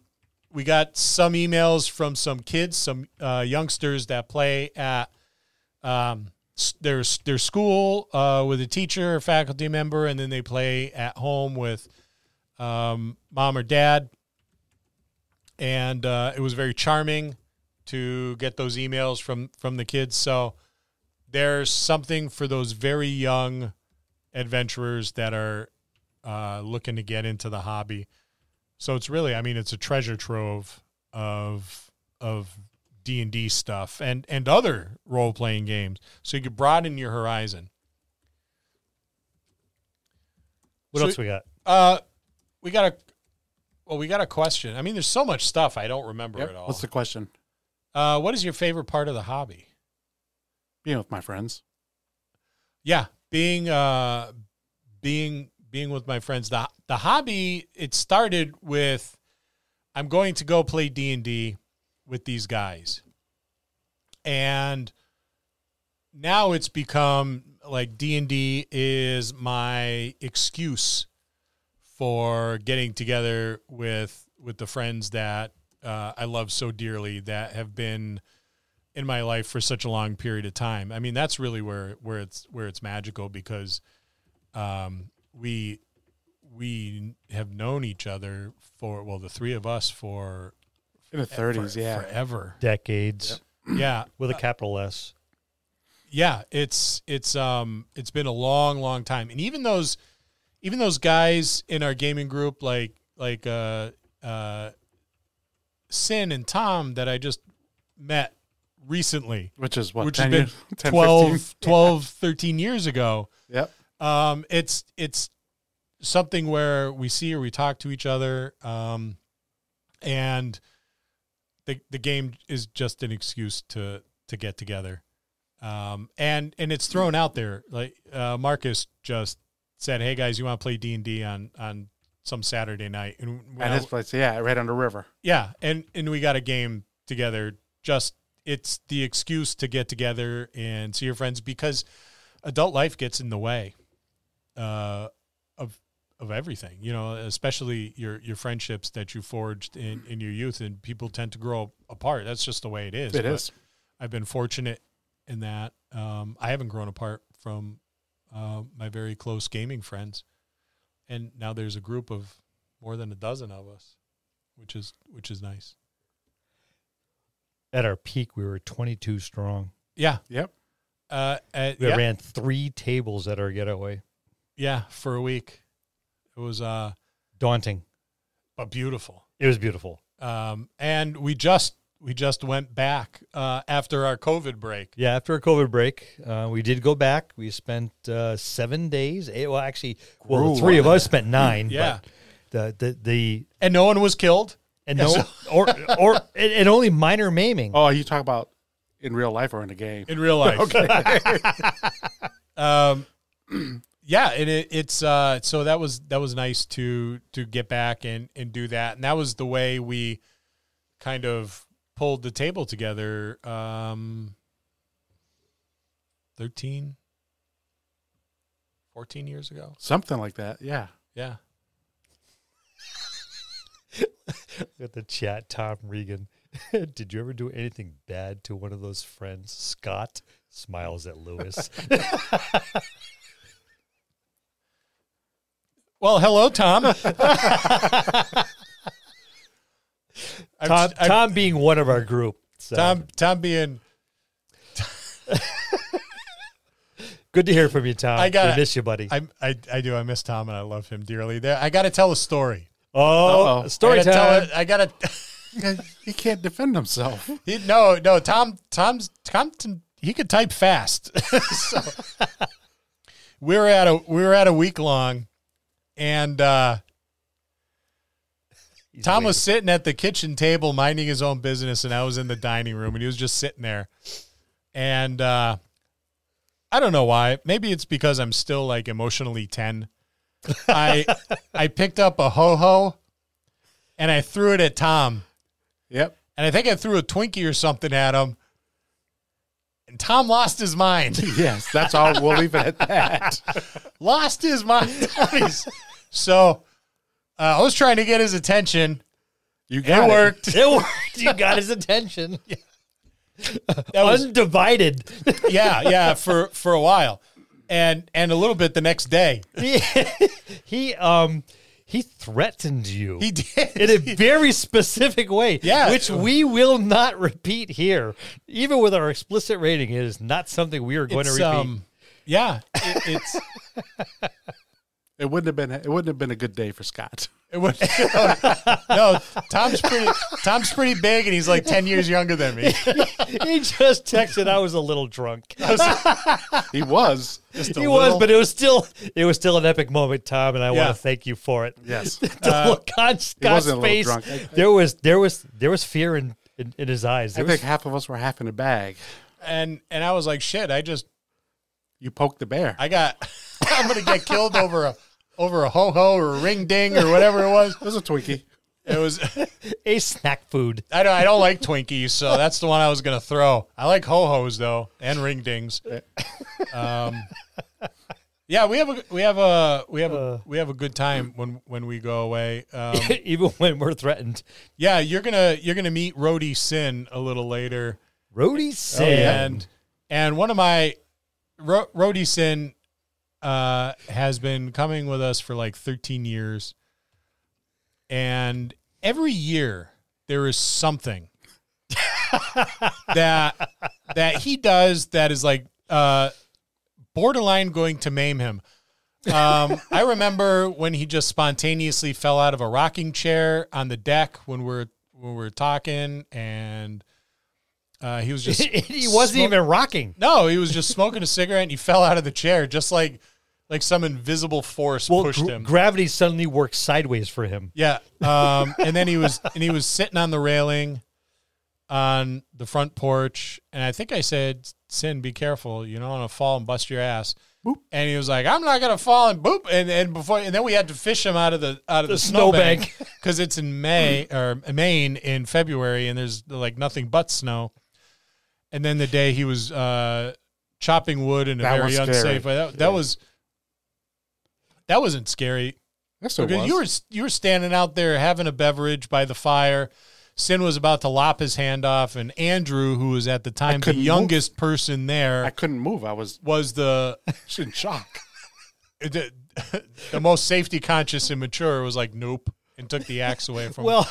emails from some kids, some youngsters that play at their school with a teacher or faculty member, and then they play at home with mom or dad. And it was very charming to get those emails from the kids. So there's something for those very young adventurers that are looking to get into the hobby. So it's really, I mean, it's a treasure trove of D&D stuff and other role-playing games. So you can broaden your horizon. What else we got? We got a question. I mean, there's so much stuff I don't remember it all. What's the question? What is your favorite part of the hobby? Being with my friends. Yeah, being with my friends. The hobby, it started with I'm going to go play D&D with these guys. And now it's become like D&D is my excuse for getting together with the friends that I love so dearly, that have been in my life for such a long period of time. I mean, that's really where it's magical, because we have known each other for, well, the three of us for In the 30s, yeah. forever. Decades. Yeah, With a capital S. yeah, it's been a long time. And even those guys in our gaming group, like Sin and Tom, that I just met recently, Which is what, which 10 has been years, 10, 12, 13 years ago. Yep. It's something where we see or we talk to each other, and the game is just an excuse to get together. And it's thrown out there. Like Marcus just said, "Hey guys, you want to play D&D on some Saturday night?" And At his place, yeah, right on the river. yeah, and we got a game together. Just, it's the excuse to get together and see your friends, because adult life gets in the way of everything, you know, especially your friendships that you forged in your youth, and people tend to grow apart. That's just the way it is. It is. I've been fortunate in that. I haven't grown apart from my very close gaming friends, and now there's a group of more than a dozen of us, which is nice. At our peak, we were 22 strong. Yeah. Yep. We ran 3 tables at our getaway. Yeah, for a week. It was Daunting. but beautiful. It was beautiful. And we just went back after our COVID break. Yeah, after a COVID break, we did go back. We spent 7 days. The 3 of us spent 9. Yeah. But the And no one was killed. and no and only minor maiming. Oh, you talk about in real life or in a game? In real life. Okay. Yeah, and it's so that was nice to get back and do that. And that was the way we kind of pulled the table together 13, 14 years ago. Something like that, yeah. Yeah. At the chat, Tom Regan. Did you ever do anything bad to one of those friends? Scott smiles at Lewis. Well, hello, Tom. Tom being one of our group. So. Tom being. Good to hear from you, Tom. I miss you, buddy. I do. I miss Tom, and I love him dearly. I got to tell a story. Oh, story time. I gotta. He can't defend himself. No. Tom's he could type fast. So, we were at a week long, and Tom was sitting at the kitchen table minding his own business, and I was in the dining room, and he was just sitting there. And I don't know why. Maybe it's because I'm still like emotionally 10. I picked up a ho-ho, and I threw it at Tom. Yep. And I think I threw a Twinkie or something at him. And Tom lost his mind. Yes, that's all. We'll leave it at that. Lost his mind. So I was trying to get his attention. You got It worked. It worked. You got his attention. That was, Undivided. yeah, for a while. And a little bit the next day. He He threatened you. He did. In a very specific way, Yeah. which we will not repeat here. Even with our explicit rating, it is not something we are going to repeat. Yeah, it's It wouldn't have been a good day for Scott. it would no. Tom's pretty big, and he's like 10 years younger than me. He just texted, I was a little drunk. He was. He was, but it was still an epic moment, Tom, and I want to thank you for it. Yes. The look on Scott's wasn't a little face, drunk. there was fear in his eyes. I think half of us were half in a bag. And I was like, shit. You poked the bear. I'm gonna get killed over a ho-ho or a ring ding or whatever it was. It was a Twinkie. It was a snack food. I don't like Twinkies, so that's the one I was gonna throw. I like ho-hos though and ring dings. Yeah, we have a good time when we go away. Even when we're threatened. Yeah, you're gonna meet Rhodey Sin a little later. Rhodey Sin. And one of my Rhodey Sin has been coming with us for like 13 years. And every year there is something that he does that is like borderline going to maim him. I remember when he just spontaneously fell out of a rocking chair on the deck when we're talking, and he was just he wasn't even rocking. No, he was just smoking a cigarette and he fell out of the chair just like some invisible force pushed him. Gravity suddenly worked sideways for him. Yeah. And then he was sitting on the railing on the front porch, and I think I said, Sin, be careful, you don't want to fall and bust your ass. Boop. And he was like, I'm not gonna fall, and boop, and then we had to fish him out of the snowbank because it's in Maine in February, and there's like nothing but snow. And then the day he was chopping wood in a very unsafe way. That wasn't scary. Yes, it was. You were standing out there having a beverage by the fire. Sin was about to lop his hand off, and Andrew, who was at the time the youngest person there, I couldn't move. I was in shock. The most safety conscious and mature was like, nope, and took the axe away from him. Well,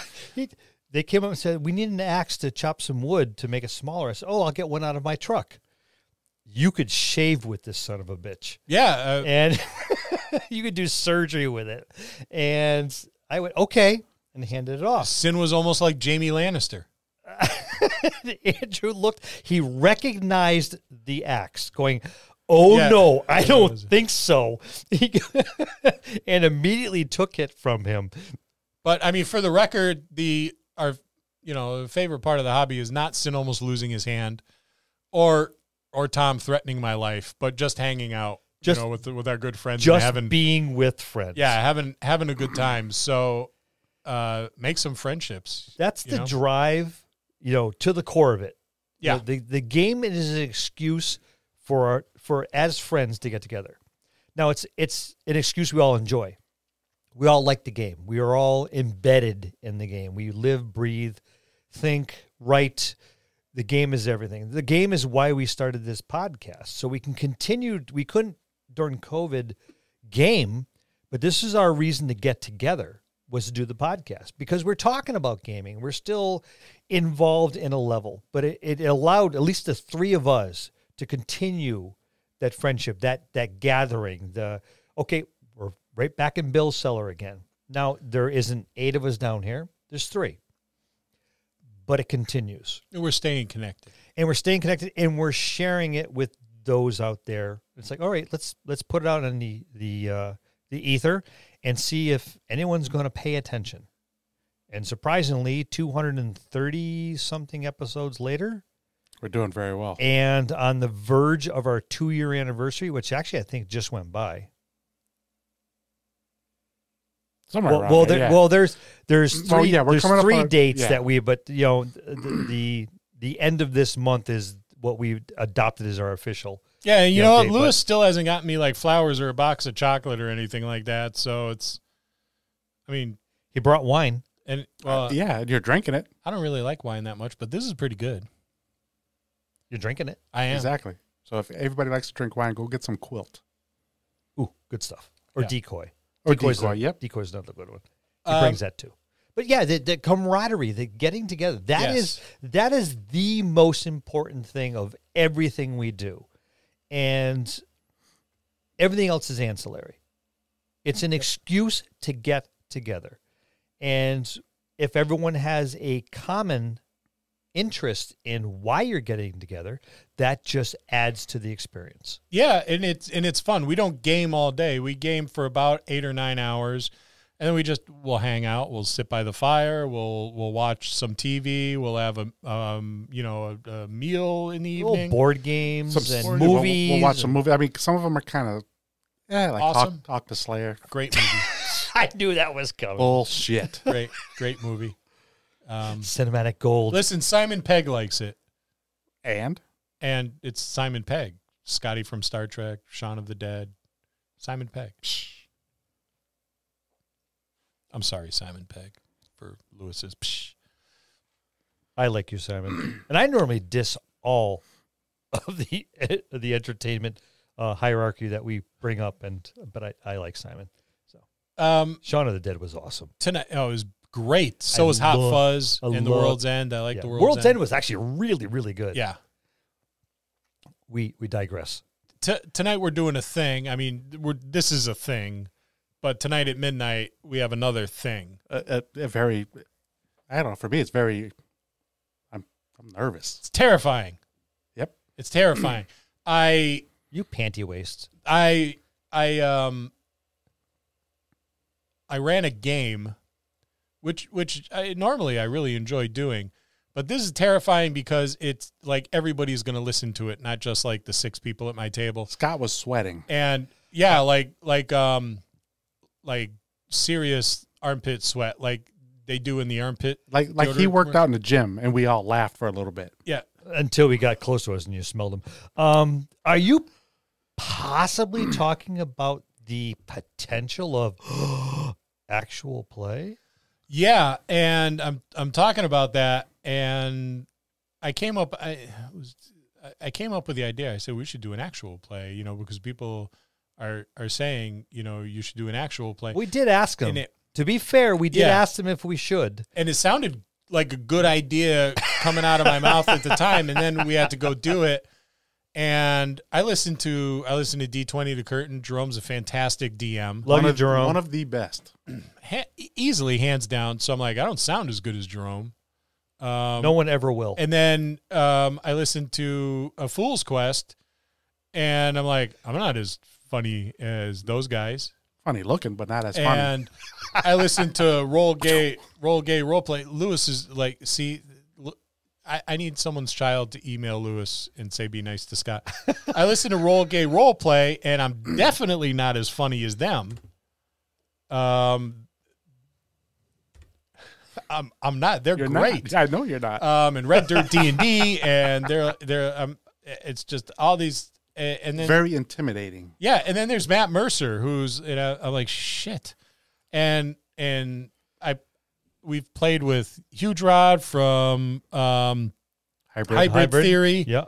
they came up and said, we need an axe to chop some wood to make it smaller. I said, I'll get one out of my truck. You could shave with this son of a bitch. Yeah. And you could do surgery with it. And I went, okay, and handed it off. Sin was almost like Jamie Lannister. Andrew he recognized the axe, going, no, I don't think so. And immediately took it from him. But I mean, for the record, our favorite part of the hobby is not Sin almost losing his hand, or Tom threatening my life, but just hanging out, with our good friends, just being with friends. Yeah, having a good time. So, make some friendships. That's the drive, to the core of it. Yeah, the game is an excuse for as friends to get together. Now it's an excuse we all enjoy. We all like the game. We are all embedded in the game. We live, breathe, think, write. The game is everything. The game is why we started this podcast. So we can continue. We couldn't during COVID game, but this is our reason to get together, was to do the podcast, because we're talking about gaming. We're still involved in a level, but it allowed at least the three of us to continue that friendship, that gathering. We're right back in Bill's cellar again. Now, there isn't 8 of us down here. There's 3. But it continues. And we're staying connected. And we're sharing it with those out there. It's like, all right, let's put it out on the ether and see if anyone's going to pay attention. And surprisingly, 230-something episodes later, we're doing very well. And on the verge of our 2-year anniversary, which actually I think just went by. Somewhere around there, yeah. There's 3 we're coming up 3 on, dates that the end of this month is what we adopted as our official. Yeah, and you know what? Lewis still hasn't gotten me like flowers or a box of chocolate or anything like that. So he brought wine. And you're drinking it. I don't really like wine that much, but this is pretty good. You're drinking it? I am. Exactly. So if everybody likes to drink wine, go get some Quilt. Ooh, good stuff. Or Decoy. Or Decoy's Decoy, yep. Decoy's another good one. He brings that too. But yeah, the camaraderie, the getting together, that is the most important thing of everything we do. And everything else is ancillary. It's an excuse to get together. And if everyone has a common interest in why you're getting together, that just adds to the experience. Yeah, and it's fun. We don't game all day. We game for about 8 or 9 hours, and then we'll hang out. We'll sit by the fire. We'll watch some TV. We'll have a meal in the evening. Board games and We'll movies. watch some movie. I mean, some of them are kind of like Awesome. Talk to Slayer. Great movie. I knew that was coming. Bullshit. Great movie. Cinematic gold. Listen, Simon Pegg likes it. And It's Simon Pegg. Scotty from Star Trek, Shaun of the Dead. Simon Pegg. I'm sorry, Simon Pegg, for Lewis's. I like you, Simon. And I normally diss all of the entertainment hierarchy that we bring up, but I like Simon. So Shaun of the Dead was awesome. Tonight, it was great. So was Hot Fuzz and The World's End. I like The World's End. Was actually really, really good. Yeah. We digress. Tonight we're doing a thing. I mean, this is a thing, but tonight at midnight we have another thing. a very, I don't know. For me, it's very. I'm nervous. It's terrifying. Yep. It's terrifying. You panty waist. I ran a game, which normally I really enjoy doing, but this is terrifying because it's like everybody's going to listen to it, not just like the 6 people at my table. Scott was sweating, and yeah, like serious armpit sweat, like they do in the armpit. Like he worked out in the gym, and we all laughed for a little bit. Yeah, until we got close to us and you smelled them. Are you possibly talking about the potential of actual play? Yeah, and I'm talking about that, and I came up with the idea. I said we should do an actual play, because people are saying, you should do an actual play. We did ask them. To be fair, we did ask them if we should. And it sounded like a good idea coming out of my mouth at the time, and then we had to go do it. And I listened to D20 to Curtin. Jerome's a fantastic DM. Love you, Jerome. One of the best. Easily, hands down. So I'm like, I don't sound as good as Jerome. No one ever will. And then I listened to A Fool's Quest, and I'm like, I'm not as funny as those guys. Funny looking, but not as funny. And I listened to Roll Gay Roleplay. Lewis is like, see, I need someone's child to email Lewis and say, be nice to Scott. I listen to Roll Gay Roleplay, and I'm definitely not as funny as them. I'm not. They're great. Not. I know you're not. And Red Dirt D&D, and they're it's just all these, and then very intimidating. Yeah, and then there's Matt Mercer, who's I'm like shit, and we've played with Huge Rod from Hybrid Theory. Yeah.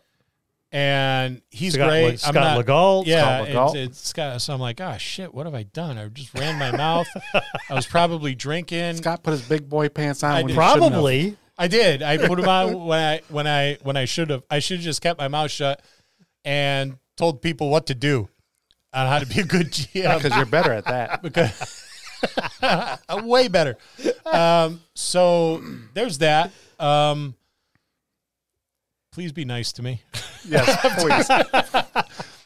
And he's Scott, great. Scott Legault. Yeah. Scott It's Scott. So I'm like, oh, shit, what have I done? I just ran my mouth. I was probably drinking. Scott put his big boy pants on. Probably. I did. I put them on when I should have. I should have just kept my mouth shut and told people what to do on how to be a good GM. Because you're better at that. Because I'm way better. So there's that. Please be nice to me. Yes, please.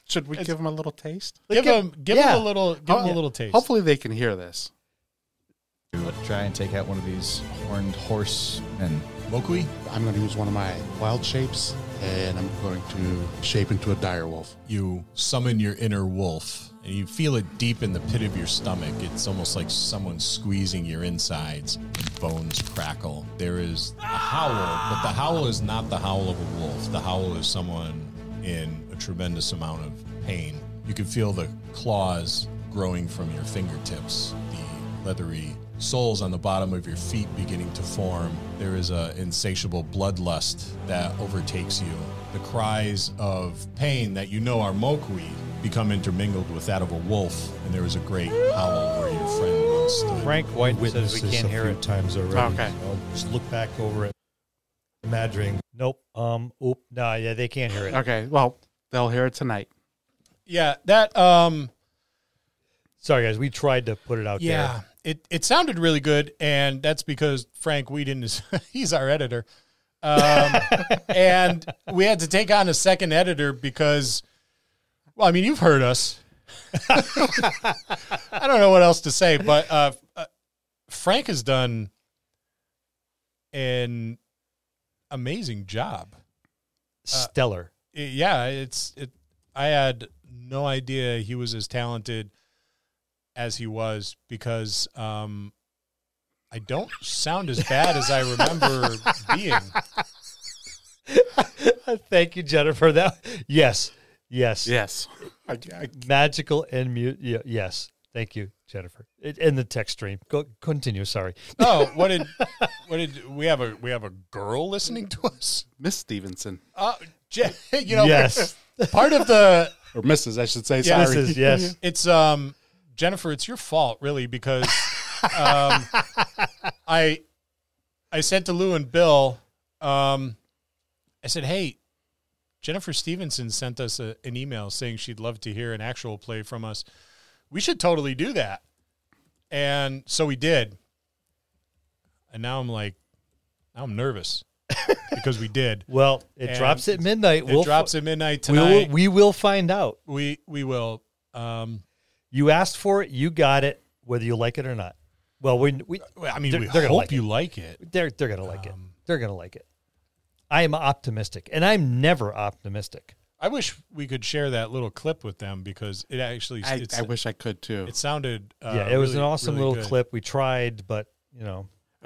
Should we give him a little taste? Give him a little taste. Hopefully they can hear this. Try and take out one of these horned horsemen. Mokui? I'm going to use one of my wild shapes, and I'm going to shape into a dire wolf. You summon your inner wolf, and you feel it deep in the pit of your stomach. It's almost like someone squeezing your insides. Bones crackle. There is a howl, but the howl is not the howl of a wolf. The howl is someone in a tremendous amount of pain. You can feel the claws growing from your fingertips, the leathery soles on the bottom of your feet beginning to form. There is an insatiable bloodlust that overtakes you. The cries of pain that you know are Mokui become intermingled with that of a wolf, and there was a great howl where your friend once stood. Frank White says Witnesses we can't hear a it. few times already. Okay. So I'll just look back over it, imagining. Nope. No, yeah, they can't hear it. Okay, well, they'll hear it tonight. Yeah, that Sorry, guys. We tried to put it out yeah, it sounded really good, and that's because Frank Whedon is he's our editor, and we had to take on a second editor because, well, I mean, you've heard us. I don't know what else to say, but Frank has done an amazing job. there. Stellar. Yeah, I had no idea he was as talented as he was because I don't sound as bad as I remember being. Thank you, Jennifer. Yes. Yes. Magical and mute. Yeah, yes. Thank you, Jennifer. In the text stream. Continue. Sorry. Oh, what did we have a girl listening to us? Miss Stevenson. You know, Yes. part of the Or Mrs., I should say. Yeah, Sorry. Mrs., yes. it's Jennifer, it's your fault really because I said to Lou and Bill, I said, hey, Jennifer Stevenson sent us an email saying she'd love to hear an actual play from us. We should totally do that. And so we did. And now I'm nervous because we did. Well, it And drops at midnight. It drops at midnight tonight. We will find out. We will. You asked for it. You got it, whether you like it or not. Well, I mean, they're we gonna hope like you like it. They're going to like it. They're going to like it. I am optimistic, and I'm never optimistic. I wish we could share that little clip with them because it actually. I wish I could too. It sounded. Yeah, it was really, an awesome really little good. clip. We tried, but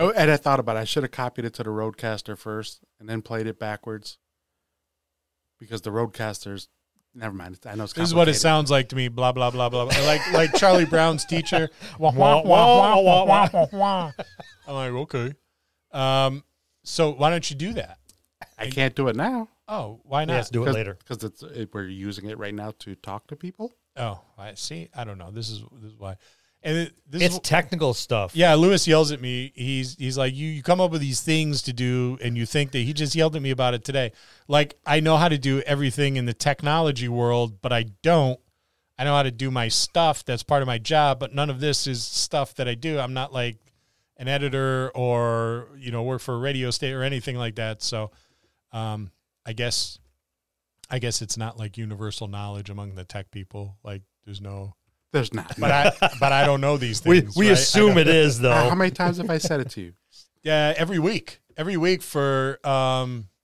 Oh, and I thought about it. I should have copied it to the Roadcaster first and then played it backwards. Because the Roadcasters, never mind. I know it's This is what it complicated. sounds like to me. Blah blah blah blah. blah. Like Charlie Brown's teacher. Wah, wah, wah, wah, wah, wah, wah. I'm like, okay. So why don't you do that? I can't do it now. Oh, why not? let's do it later. Because we're using it right now to talk to people. Oh, I see. I don't know. This is why. And this It's is technical stuff. yeah. Lewis yells at me. He's like, you come up with these things to do, and you think that he just yelled at me about it today. Like I know how to do everything in the technology world, but I don't. I know how to do my stuff. That's part of my job, but none of this is stuff that I do. I'm not like an editor or work for a radio station or anything like that. So, I guess it's not like universal knowledge among the tech people. Like there's no. There's not. But I don't know these things. We right? assume it is, though. How many times have I said it to you? Yeah, every week for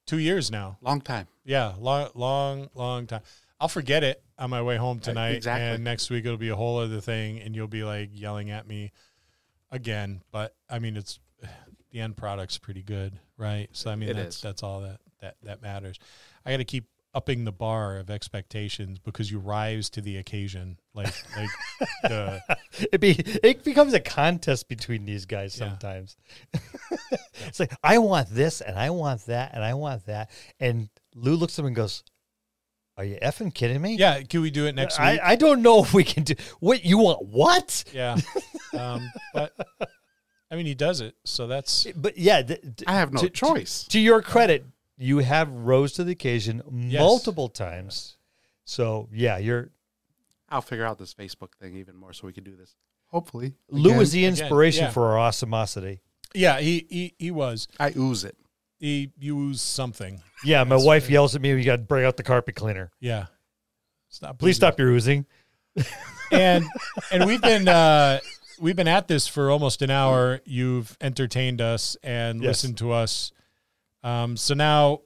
2 years now. Long time. Yeah, long time. I'll forget it on my way home tonight, exactly. and next week it'll be a whole other thing, and you'll be like yelling at me again. But I mean, it's the end product's pretty good, right? So I mean, that's all that matters. I got to keep upping the bar of expectations because you rise to the occasion. Like the It becomes a contest between these guys Yeah. sometimes. It's like, I want this, and I want that, and I want that. And Lou looks at him and goes, are you effing kidding me? yeah. Can we do it next week? I don't know if we can do what you want. What? Yeah. But I mean, he does it. So that's, But yeah, I have no choice. To your credit, you have rose to the occasion Yes. multiple times. So yeah, I'll figure out this Facebook thing even more so we can do this. Hopefully. Lou is the Again, inspiration yeah. for our awesomosity. yeah, he was. I ooze it. He used something. Yeah, my wife yells at me, "We got to bring out the carpet cleaner." Yeah. Stop. Please stop your oozing. And we've been at this for almost an hour. You've entertained us and Yes. listened to us. So now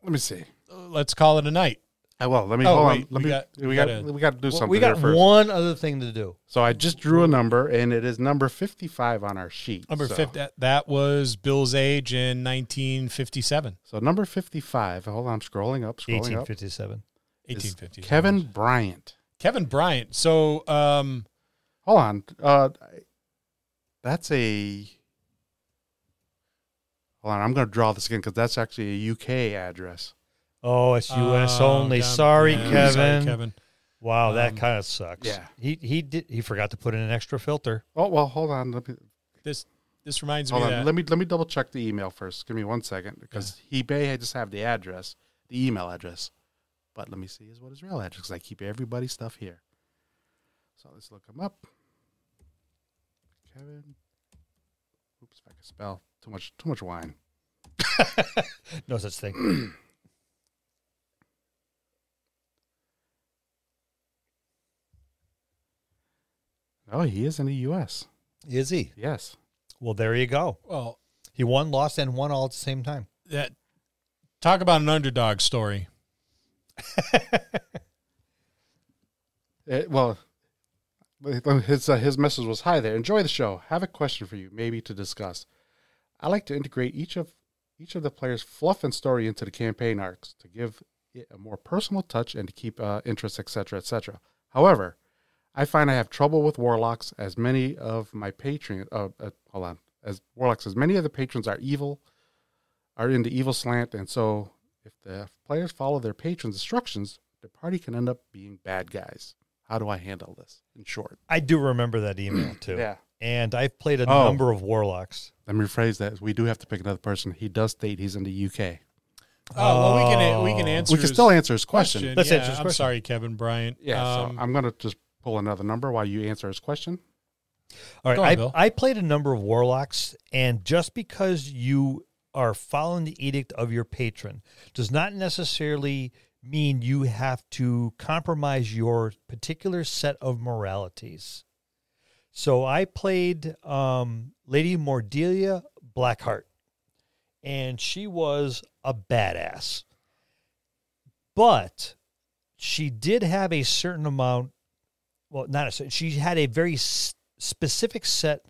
Let me see. let's call it a night. Well, let me Oh, hold wait, on. we We got to do something We got here first. one other thing to do. So I just drew a number, and it is number 55 on our sheet. Number so. 50. That was Bill's age in 1957. So number 55. Hold on, I'm scrolling up. 1857. 1850. Kevin Bryant. Kevin Bryant. So, Hold on. That's a. Hold on, I'm going to draw this again because that's actually a UK address. Oh, it's U.S. oh, only. God, Sorry, yeah, Kevin. Sorry, Kevin. Wow, that kind of sucks. yeah. He forgot to put in an extra filter. Oh well, hold on. This reminds Hold me on. that Let me double check the email first. Give me 1 second because he may just have the address, the email address. But let me see what his real address because I keep everybody's stuff here. So let's look him up. Kevin. Oops, if I can spell. Too much wine. No such thing. Oh, he is in the U.S. Is he? Yes. Well, there you go. well He won, lost, and won all at the same time. that talk about an underdog story. Well, his message was, "Hi there. Enjoy the show. Have a question for you, maybe to discuss. I like to integrate each of the players' fluff and story into the campaign arcs to give it a more personal touch and to keep interest, etc., etc. However, I find I have trouble with warlocks as many of my patrons. As warlocks, as many of the patrons are in the evil slant, and so if the players follow their patrons' instructions, the party can end up being bad guys. How do I handle this? In short, I do remember that email too. Yeah. And I've played a Oh. number of warlocks. let me rephrase that. We do have to pick another person. He does state he's in the UK. Oh, well, we can answer. We can still answer his question. Let's yeah, answer his I'm question. sorry, Kevin Bryant. Yeah, so I'm going to just pull another number while you answer his question. All right, Go on, Bill. I played a number of warlocks, and just because you are following the edict of your patron does not necessarily mean you have to compromise your particular set of moralities. So I played Lady Mordelia Blackheart, and she was a badass. But she did have a certain amount, well, not a certain, she had a very specific set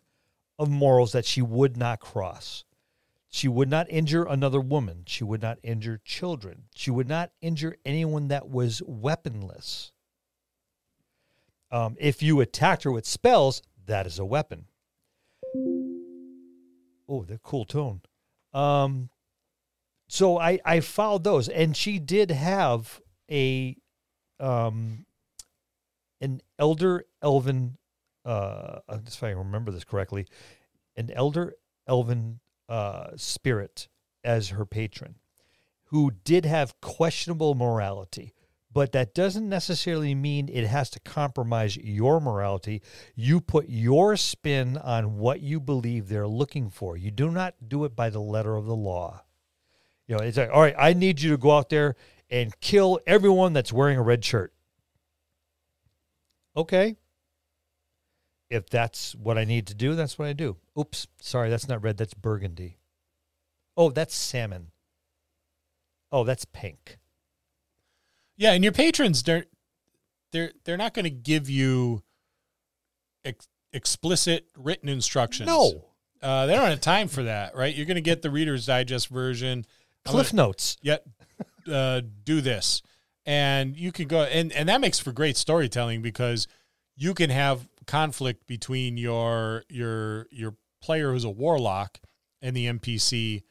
of morals that she would not cross. She would not injure another woman. She would not injure children. She would not injure anyone that was weaponless. If you attacked her with spells, that is a weapon. Oh, the cool tone. So I followed those, and she did have an elder elven, if I remember this correctly, an elder elven spirit as her patron, who did have questionable morality. But that doesn't necessarily mean it has to compromise your morality. You put your spin on what you believe they're looking for. You do not do it by the letter of the law. You know, it's like, all right, I need you to go out there and kill everyone that's wearing a red shirt. Okay. If that's what I need to do, that's what I do. Oops, sorry, that's not red, that's burgundy. Oh, that's salmon. Oh, that's pink. Yeah, and your patrons, they're not going to give you explicit written instructions. No. They don't have time for that, right? You're going to get the Reader's Digest version. Cliff notes. Yep. Do this. And you can go, and that makes for great storytelling because you can have conflict between your player who's a warlock and the NPC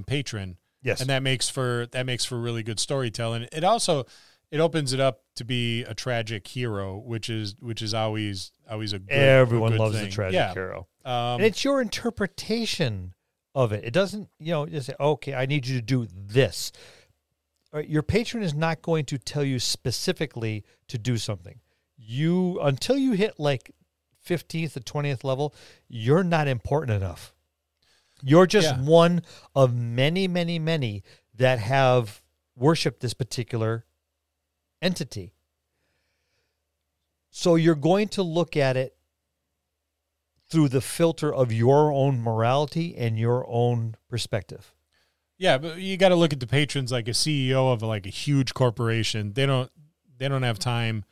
patron. Yes. And that makes for really good storytelling. It also opens it up to be a tragic hero, which is always a good Everyone loves thing. the tragic hero. And it's your interpretation of it. It doesn't, just say, okay, I need you to do this. All right, your patron is not going to tell you specifically to do something. Until you hit like 15th or 20th level, you're not important enough. You're just one of many, many, many that have worshiped this particular entity. So you're going to look at it through the filter of your own morality and your own perspective. Yeah, but you got to look at the patrons like a CEO of like a huge corporation. They don't have time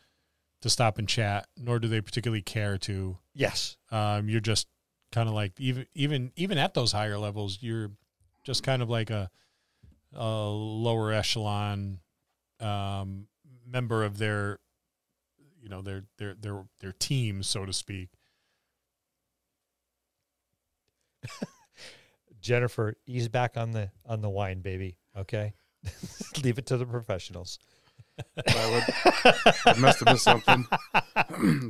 to stop and chat, nor do they particularly care to. Yes. You're just kind of like even at those higher levels, you're just kind of like a lower echelon member of their their team, so to speak. Jennifer, ease back on the wine, baby. Okay, leave it to the professionals. I must have missed something.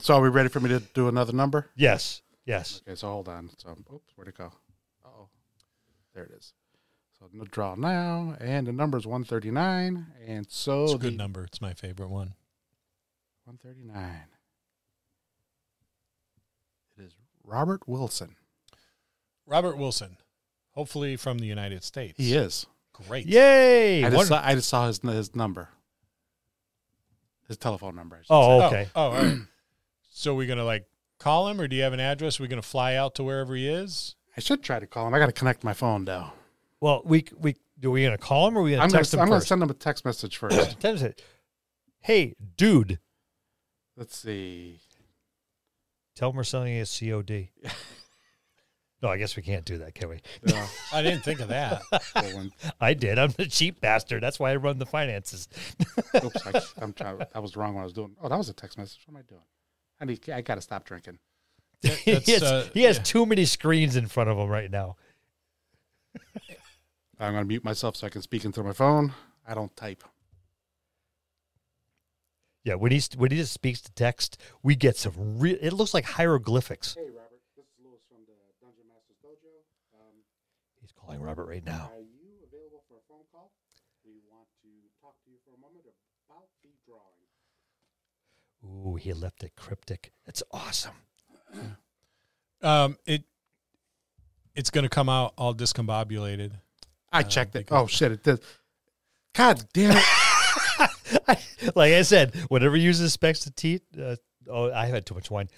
So are we ready for me to do another number? Yes. Yes. Okay, so hold on. So, oops, where'd it go? Uh-oh. There it is. So no draw now, and the number is 139, and so It's a good number. It's my favorite one. 139. It is Robert Wilson. Robert Wilson, hopefully from the United States. He is. Great. Yay! I just saw his number. His telephone number. I should Oh, say. okay. Oh, all right. So we're going to call him, or do you have an address? We're going to fly out to wherever he is? I should try to call him. I got to connect my phone though. Well, are we going to call him or are we going to text him I'm going to first? send him a text message first. Text it. Hey, dude. Let's see. Tell him we're selling it as COD. No, I guess we can't do that, can we? Yeah. I didn't think of that. I did. I'm the cheap bastard. That's why I run the finances. Oops, that was wrong what I was doing. Oh, that was a text message. What am I doing? I got to stop drinking. He has too many screens in front of him right now. I'm going to mute myself so I can speak into my phone. I don't type. Yeah, when he just speaks to text, we get some real. It looks like hieroglyphics. Hey, Robert. This is Lewis from the Dungeon Masters Dojo. He's calling Robert right now. Are you available for a phone call? We want to talk to you for a moment about the drawing. Ooh, he left it cryptic. That's awesome. It's going to come out all discombobulated. I checked it. Oh, shit. It did. God damn it. Like I said, whenever he uses specs to teeth, I had too much wine.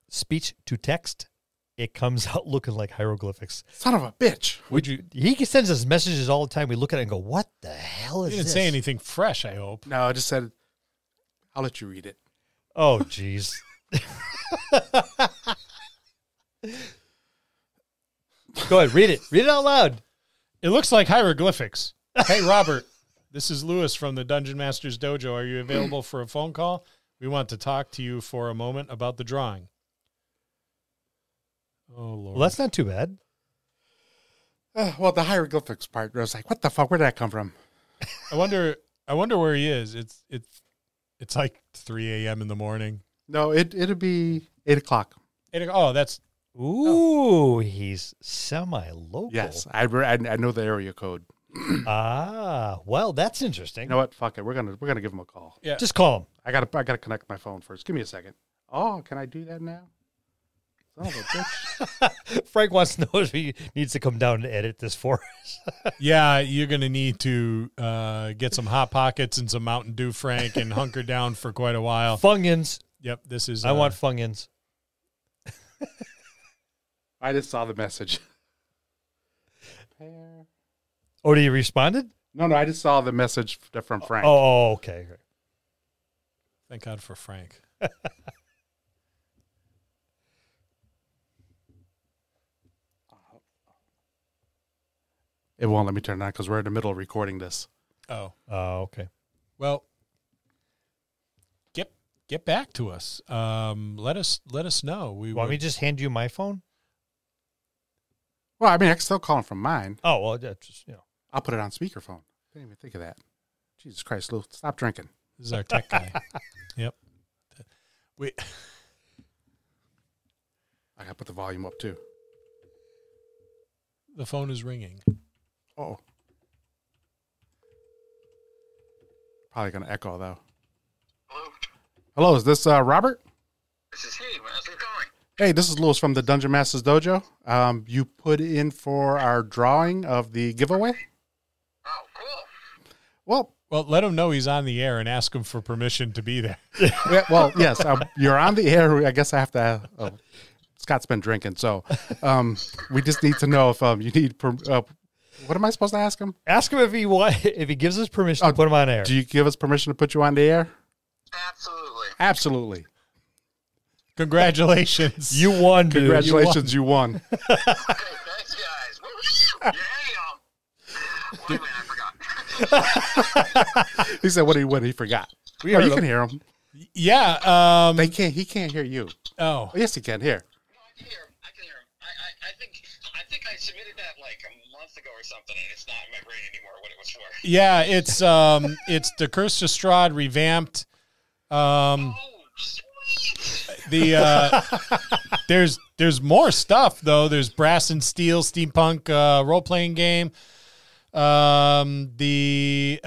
Speech to text, it comes out looking like hieroglyphics. Son of a bitch. He sends us messages all the time. We look at it and go, "What the hell is You didn't this?" say anything fresh, I hope. No, I just said, I'll let you read it. Oh, jeez. Go ahead, read it. Read it out loud. It looks like hieroglyphics. Hey, Robert, this is Lewis from the Dungeon Masters Dojo. Are you available for a phone call? We want to talk to you for a moment about the drawing. Oh, Lord. Well, that's not too bad. Well, the hieroglyphics part, I was like, what the fuck? Where'd that come from? I wonder where he is. It's like 3 a.m. in the morning. No, it'll be 8 o'clock. Oh, that's Ooh, he's semi-local. Yes, I know the area code. Well, that's interesting. You know what? Fuck it. We're gonna give him a call. yeah. Just call him. I gotta connect my phone first. Give me a second. Oh, can I do that now? Son of a bitch. Frank wants to know if he needs to come down and edit this for us. Yeah, you're going to need to get some Hot Pockets and some Mountain Dew, Frank, and hunker down for quite a while. Funyuns. Yep, this is... I want Funyuns. I just saw the message. Oh, did he responded? No, I just saw the message from Frank. Oh, okay. Thank God for Frank. It won't let me turn it on because we're in the middle of recording this. Oh, Okay. well, get back to us. Let us know. Want me to just hand you my phone? Well, I mean, I can still call him from mine. Oh, well, that's just, I'll put it on speakerphone. Didn't even think of that. Jesus Christ, Lou, stop drinking. This is our tech guy. Yep. I gotta put the volume up too. The phone is ringing. Oh, probably gonna echo though. Hello, Hello, is this Robert? this is he. How's it going? Hey, this is Lewis from the Dungeon Masters Dojo. You put in for our drawing of the giveaway. Oh, cool. Well, Let him know he's on the air and ask him for permission to be there. yes, you're on the air. I guess I have to. Scott's been drinking, so we just need to know if you need. What am I supposed to ask him? Ask him if he gives us permission to put him on air. Do you give us permission to put you on the air? Absolutely. Absolutely. Congratulations. You won, dude. Congratulations, you won. Okay, thanks, guys. Woo-hoo! Yeah. Wait a minute, I forgot. He said, "What he forgot." We Oh, heard you him. can hear him. Yeah. They can't. He can't hear you. Oh. Oh, yes, he can. Here. No, I can hear him. I can hear him. I think I submitted that like a month months ago or something, and it's not in my brain anymore what it was for. Yeah, it's the Curse to Strahd revamped. Oh, sweet. There's more stuff though. There's Brass and Steel steampunk role playing game. The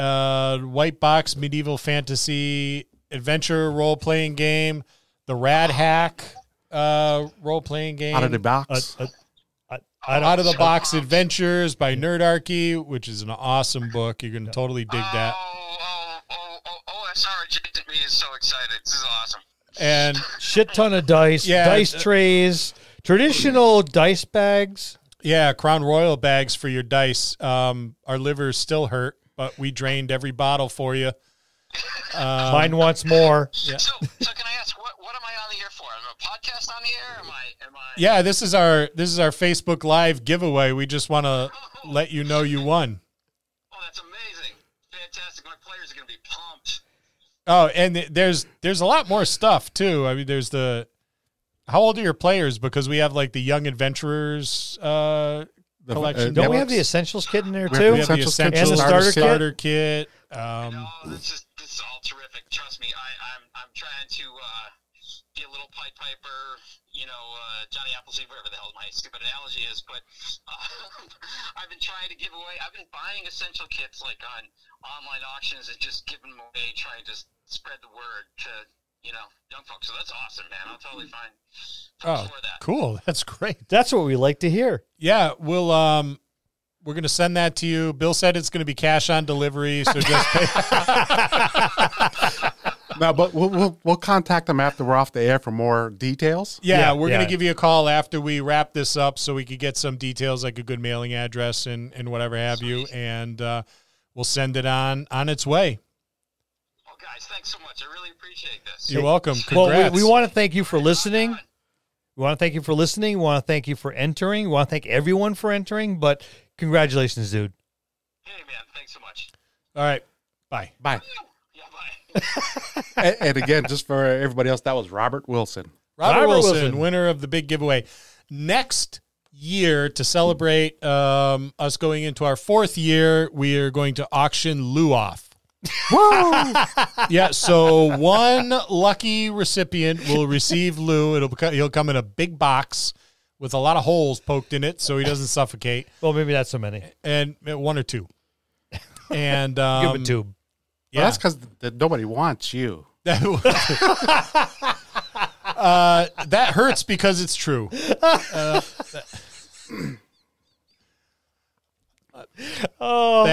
White Box medieval fantasy adventure role playing game. The Rad Hack role playing game. Out of the box. Out of the Box Adventures by Nerdarchy, which is an awesome book. You're gonna totally dig that. OSR adjacent me is so excited. This is awesome. And Shit ton of dice, Yeah, dice trays, traditional dice bags. yeah, Crown Royal bags for your dice. Our livers still hurt, but we drained every bottle for you. Mine wants more. Yeah. So can I ask what am I on the air for? Am I a podcast on the air? Am I? Yeah, this is our Facebook Live giveaway. We just want to let you know you won. Oh, that's amazing! Fantastic! My players are going to be pumped. Oh, and there's a lot more stuff too. I mean, there's how old are your players? Because we have like the Young Adventurers collection. Don't we Yeah. have the essentials kit in there We too? We have the Essentials kit Essentials and the starter kit. No, this is all terrific. Trust me, I'm trying to be a little Pied Piper, Johnny Appleseed, whatever the hell my stupid analogy is. But I've been trying to give away. I've been buying essential kits like on online auctions and just giving them away, trying to spread the word to young folks. So that's awesome, man. I'll totally find Oh, for that. cool. That's great. That's what we like to hear. Yeah, we're going to send that to you. Bill said it's going to be cash on delivery, so just pay. No, but we'll contact them after we're off the air for more details. Yeah, we're going yeah. to give you a call after we wrap this up so we could get some details like a good mailing address and whatever have you, and we'll send it on its way. Oh, guys, thanks so much. I really appreciate this. You're welcome. Congrats. Well, we want to thank you for listening. We want to thank you for listening. We want to thank you for entering. We want to thank everyone for entering. But congratulations, dude. Hey, man, thanks so much. All right. Bye. Bye. Yeah, bye. And again, just for everybody else, that was Robert Wilson. Robert Wilson, Wilson. winner of the big giveaway. Next year, to celebrate us going into our 4th year, we are going to auction Lou off. Yeah, so one lucky recipient will receive Lou. He'll come in a big box with a lot of holes poked in it so he doesn't suffocate, Well, maybe not so many. and 1 or 2. And Give a tube. Well, yeah, that's because nobody wants you. that hurts because it's true. Oh,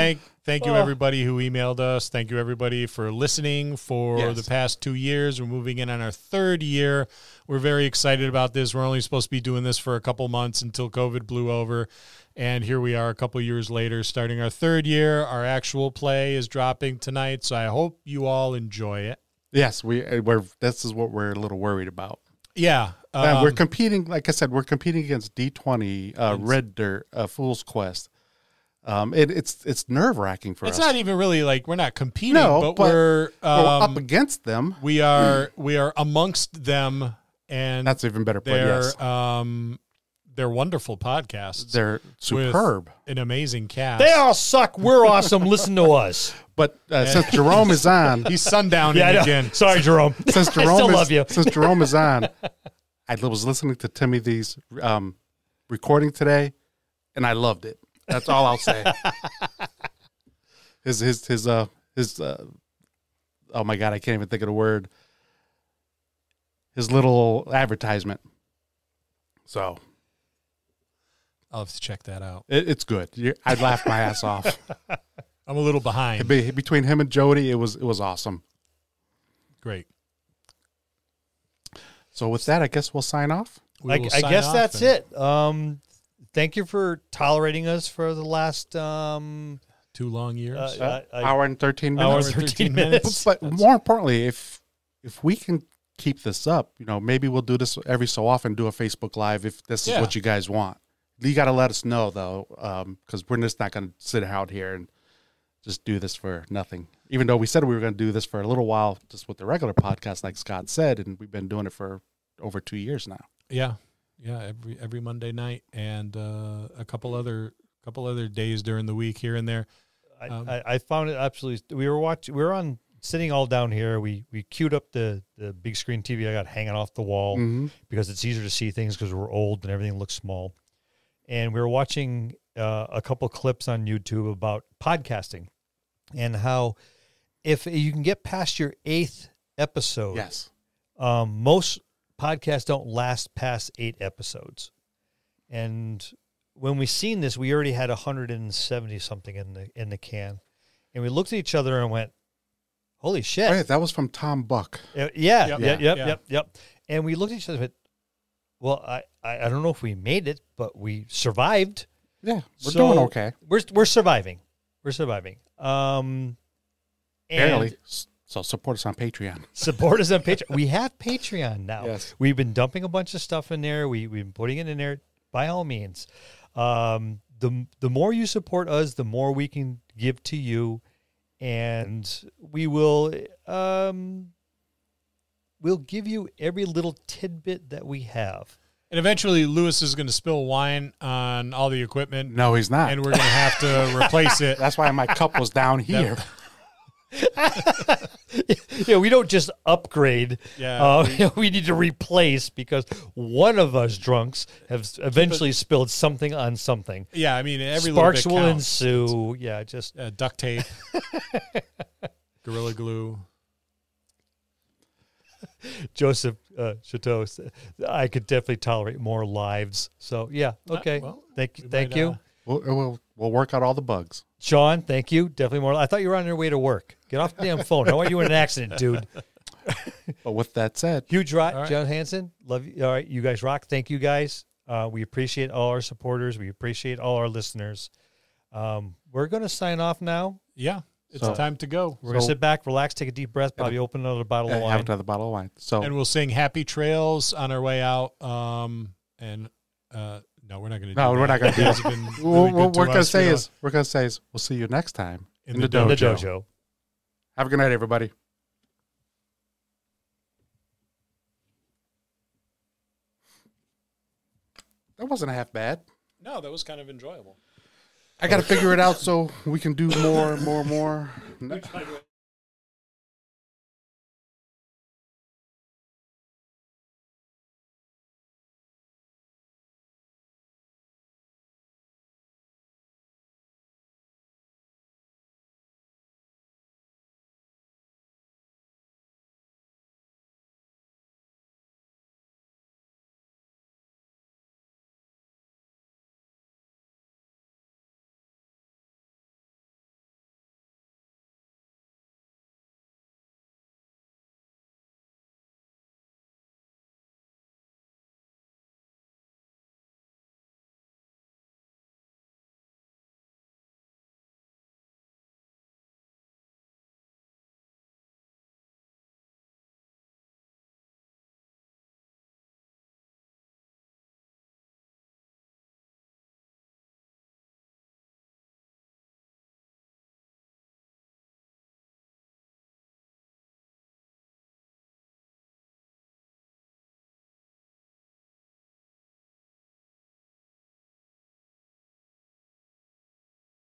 Thank you, everybody who emailed us. Thank you, everybody, for listening for Yes. the past 2 years. We're moving in on our 3rd year. We're very excited about this. We're only supposed to be doing this for a couple months until COVID blew over. And here we are a couple years later, starting our 3rd year. Our actual play is dropping tonight, so I hope you all enjoy it. Yes, we're. This is what we're a little worried about. Yeah. We're competing. Like I said, we're competing against D20, Red Dirt, Fool's Quest. It's nerve wracking for it's us. not even really like we're not competing, No, but we're we're up against them. we are amongst them, and That's even better. But they're yes, they're wonderful podcasts. they're superb. An amazing cast. they all suck. We're awesome. Listen to us. But since Jerome is on, He's sundowning Yeah, I know. again. Sorry, Jerome. since I Jerome still is, love you. since Jerome is on, I was listening to Timothy's recording today, and I loved it. That's all I'll say. His oh my God, I can't even think of the word. His little advertisement. So I'll have to check that out. it's good. I'd laugh my ass off. I'm a little behind. Between him and Jody, it was awesome. Great. So with that, I guess we'll sign off. We I will guess sign off that's then. it. Thank you for tolerating us for the last 2 long years. Hour and 13 hour minutes. and 13 minutes. But more importantly, if we can keep this up, maybe we'll do this every so often, do a Facebook Live if this is Yeah. what you guys want. You got to let us know, though, because we're just not going to sit out here and just do this for nothing. Even though we said we were going to do this for a little while just with the regular podcast, like Scott said, and we've been doing it for over 2 years now. Yeah, every Monday night, and a couple other couple other days during the week here and there. I found it absolutely. We were on sitting all down here. We queued up the big screen TV I got hanging off the wall because it's easier to see things because we're old and everything looks small. And we were watching a couple clips on YouTube about podcasting and how if you can get past your 8th episode, Yes. Most podcasts don't last past 8 episodes. And when we seen this, we already had 170 something in the can. And we looked at each other and went, holy shit. Oh, yeah, that was from Tom Buck. Yep. And we looked at each other and went, well, I don't know if we made it, but we survived. Yeah, we're So doing okay. We're surviving. We're surviving. And Barely. So support us on Patreon. support us on Patreon. We have Patreon now. Yes. We've been dumping a bunch of stuff in there. We've been putting it in there. By all means, the more you support us, the more we can give to you, and we will we'll give you every little tidbit that we have. And eventually, Lewis is going to spill wine on all the equipment, No, he's not. and we're going to have to replace it. That's why my cup was down here. Yeah, we don't just upgrade. Yeah, We need to replace because one of us drunks have eventually spilled something on something. Yeah, I mean, every Sparks little bit will counts. ensue. Yeah, just Duct tape, Gorilla Glue. Joseph Chateau. I could definitely tolerate more lives. So yeah, okay. well, thank might, you, We'll work out all the bugs. Sean. Thank you. Definitely more. I thought you were on your way to work. Get off the damn phone. I don't want you in an accident, dude. But with that said, Huge rock, All right. John Hansen. Love you. All right, you guys rock. Thank you guys. We appreciate all our supporters. We appreciate all our listeners. We're going to sign off now. Yeah, it's So- time to go. We're going to So- sit back, relax, take a deep breath, probably open another bottle of have wine. another bottle of wine. So And we'll sing Happy Trails on our way out. No, we're not going to do No, that. we're not gonna do You guys that. have been What really good to we're gonna us, say you know, is we'll see you next time in in the the In the dojo. dojo. Have a good night, everybody. That wasn't half bad. No, that was kind of enjoyable. I got to figure it out so we can do more.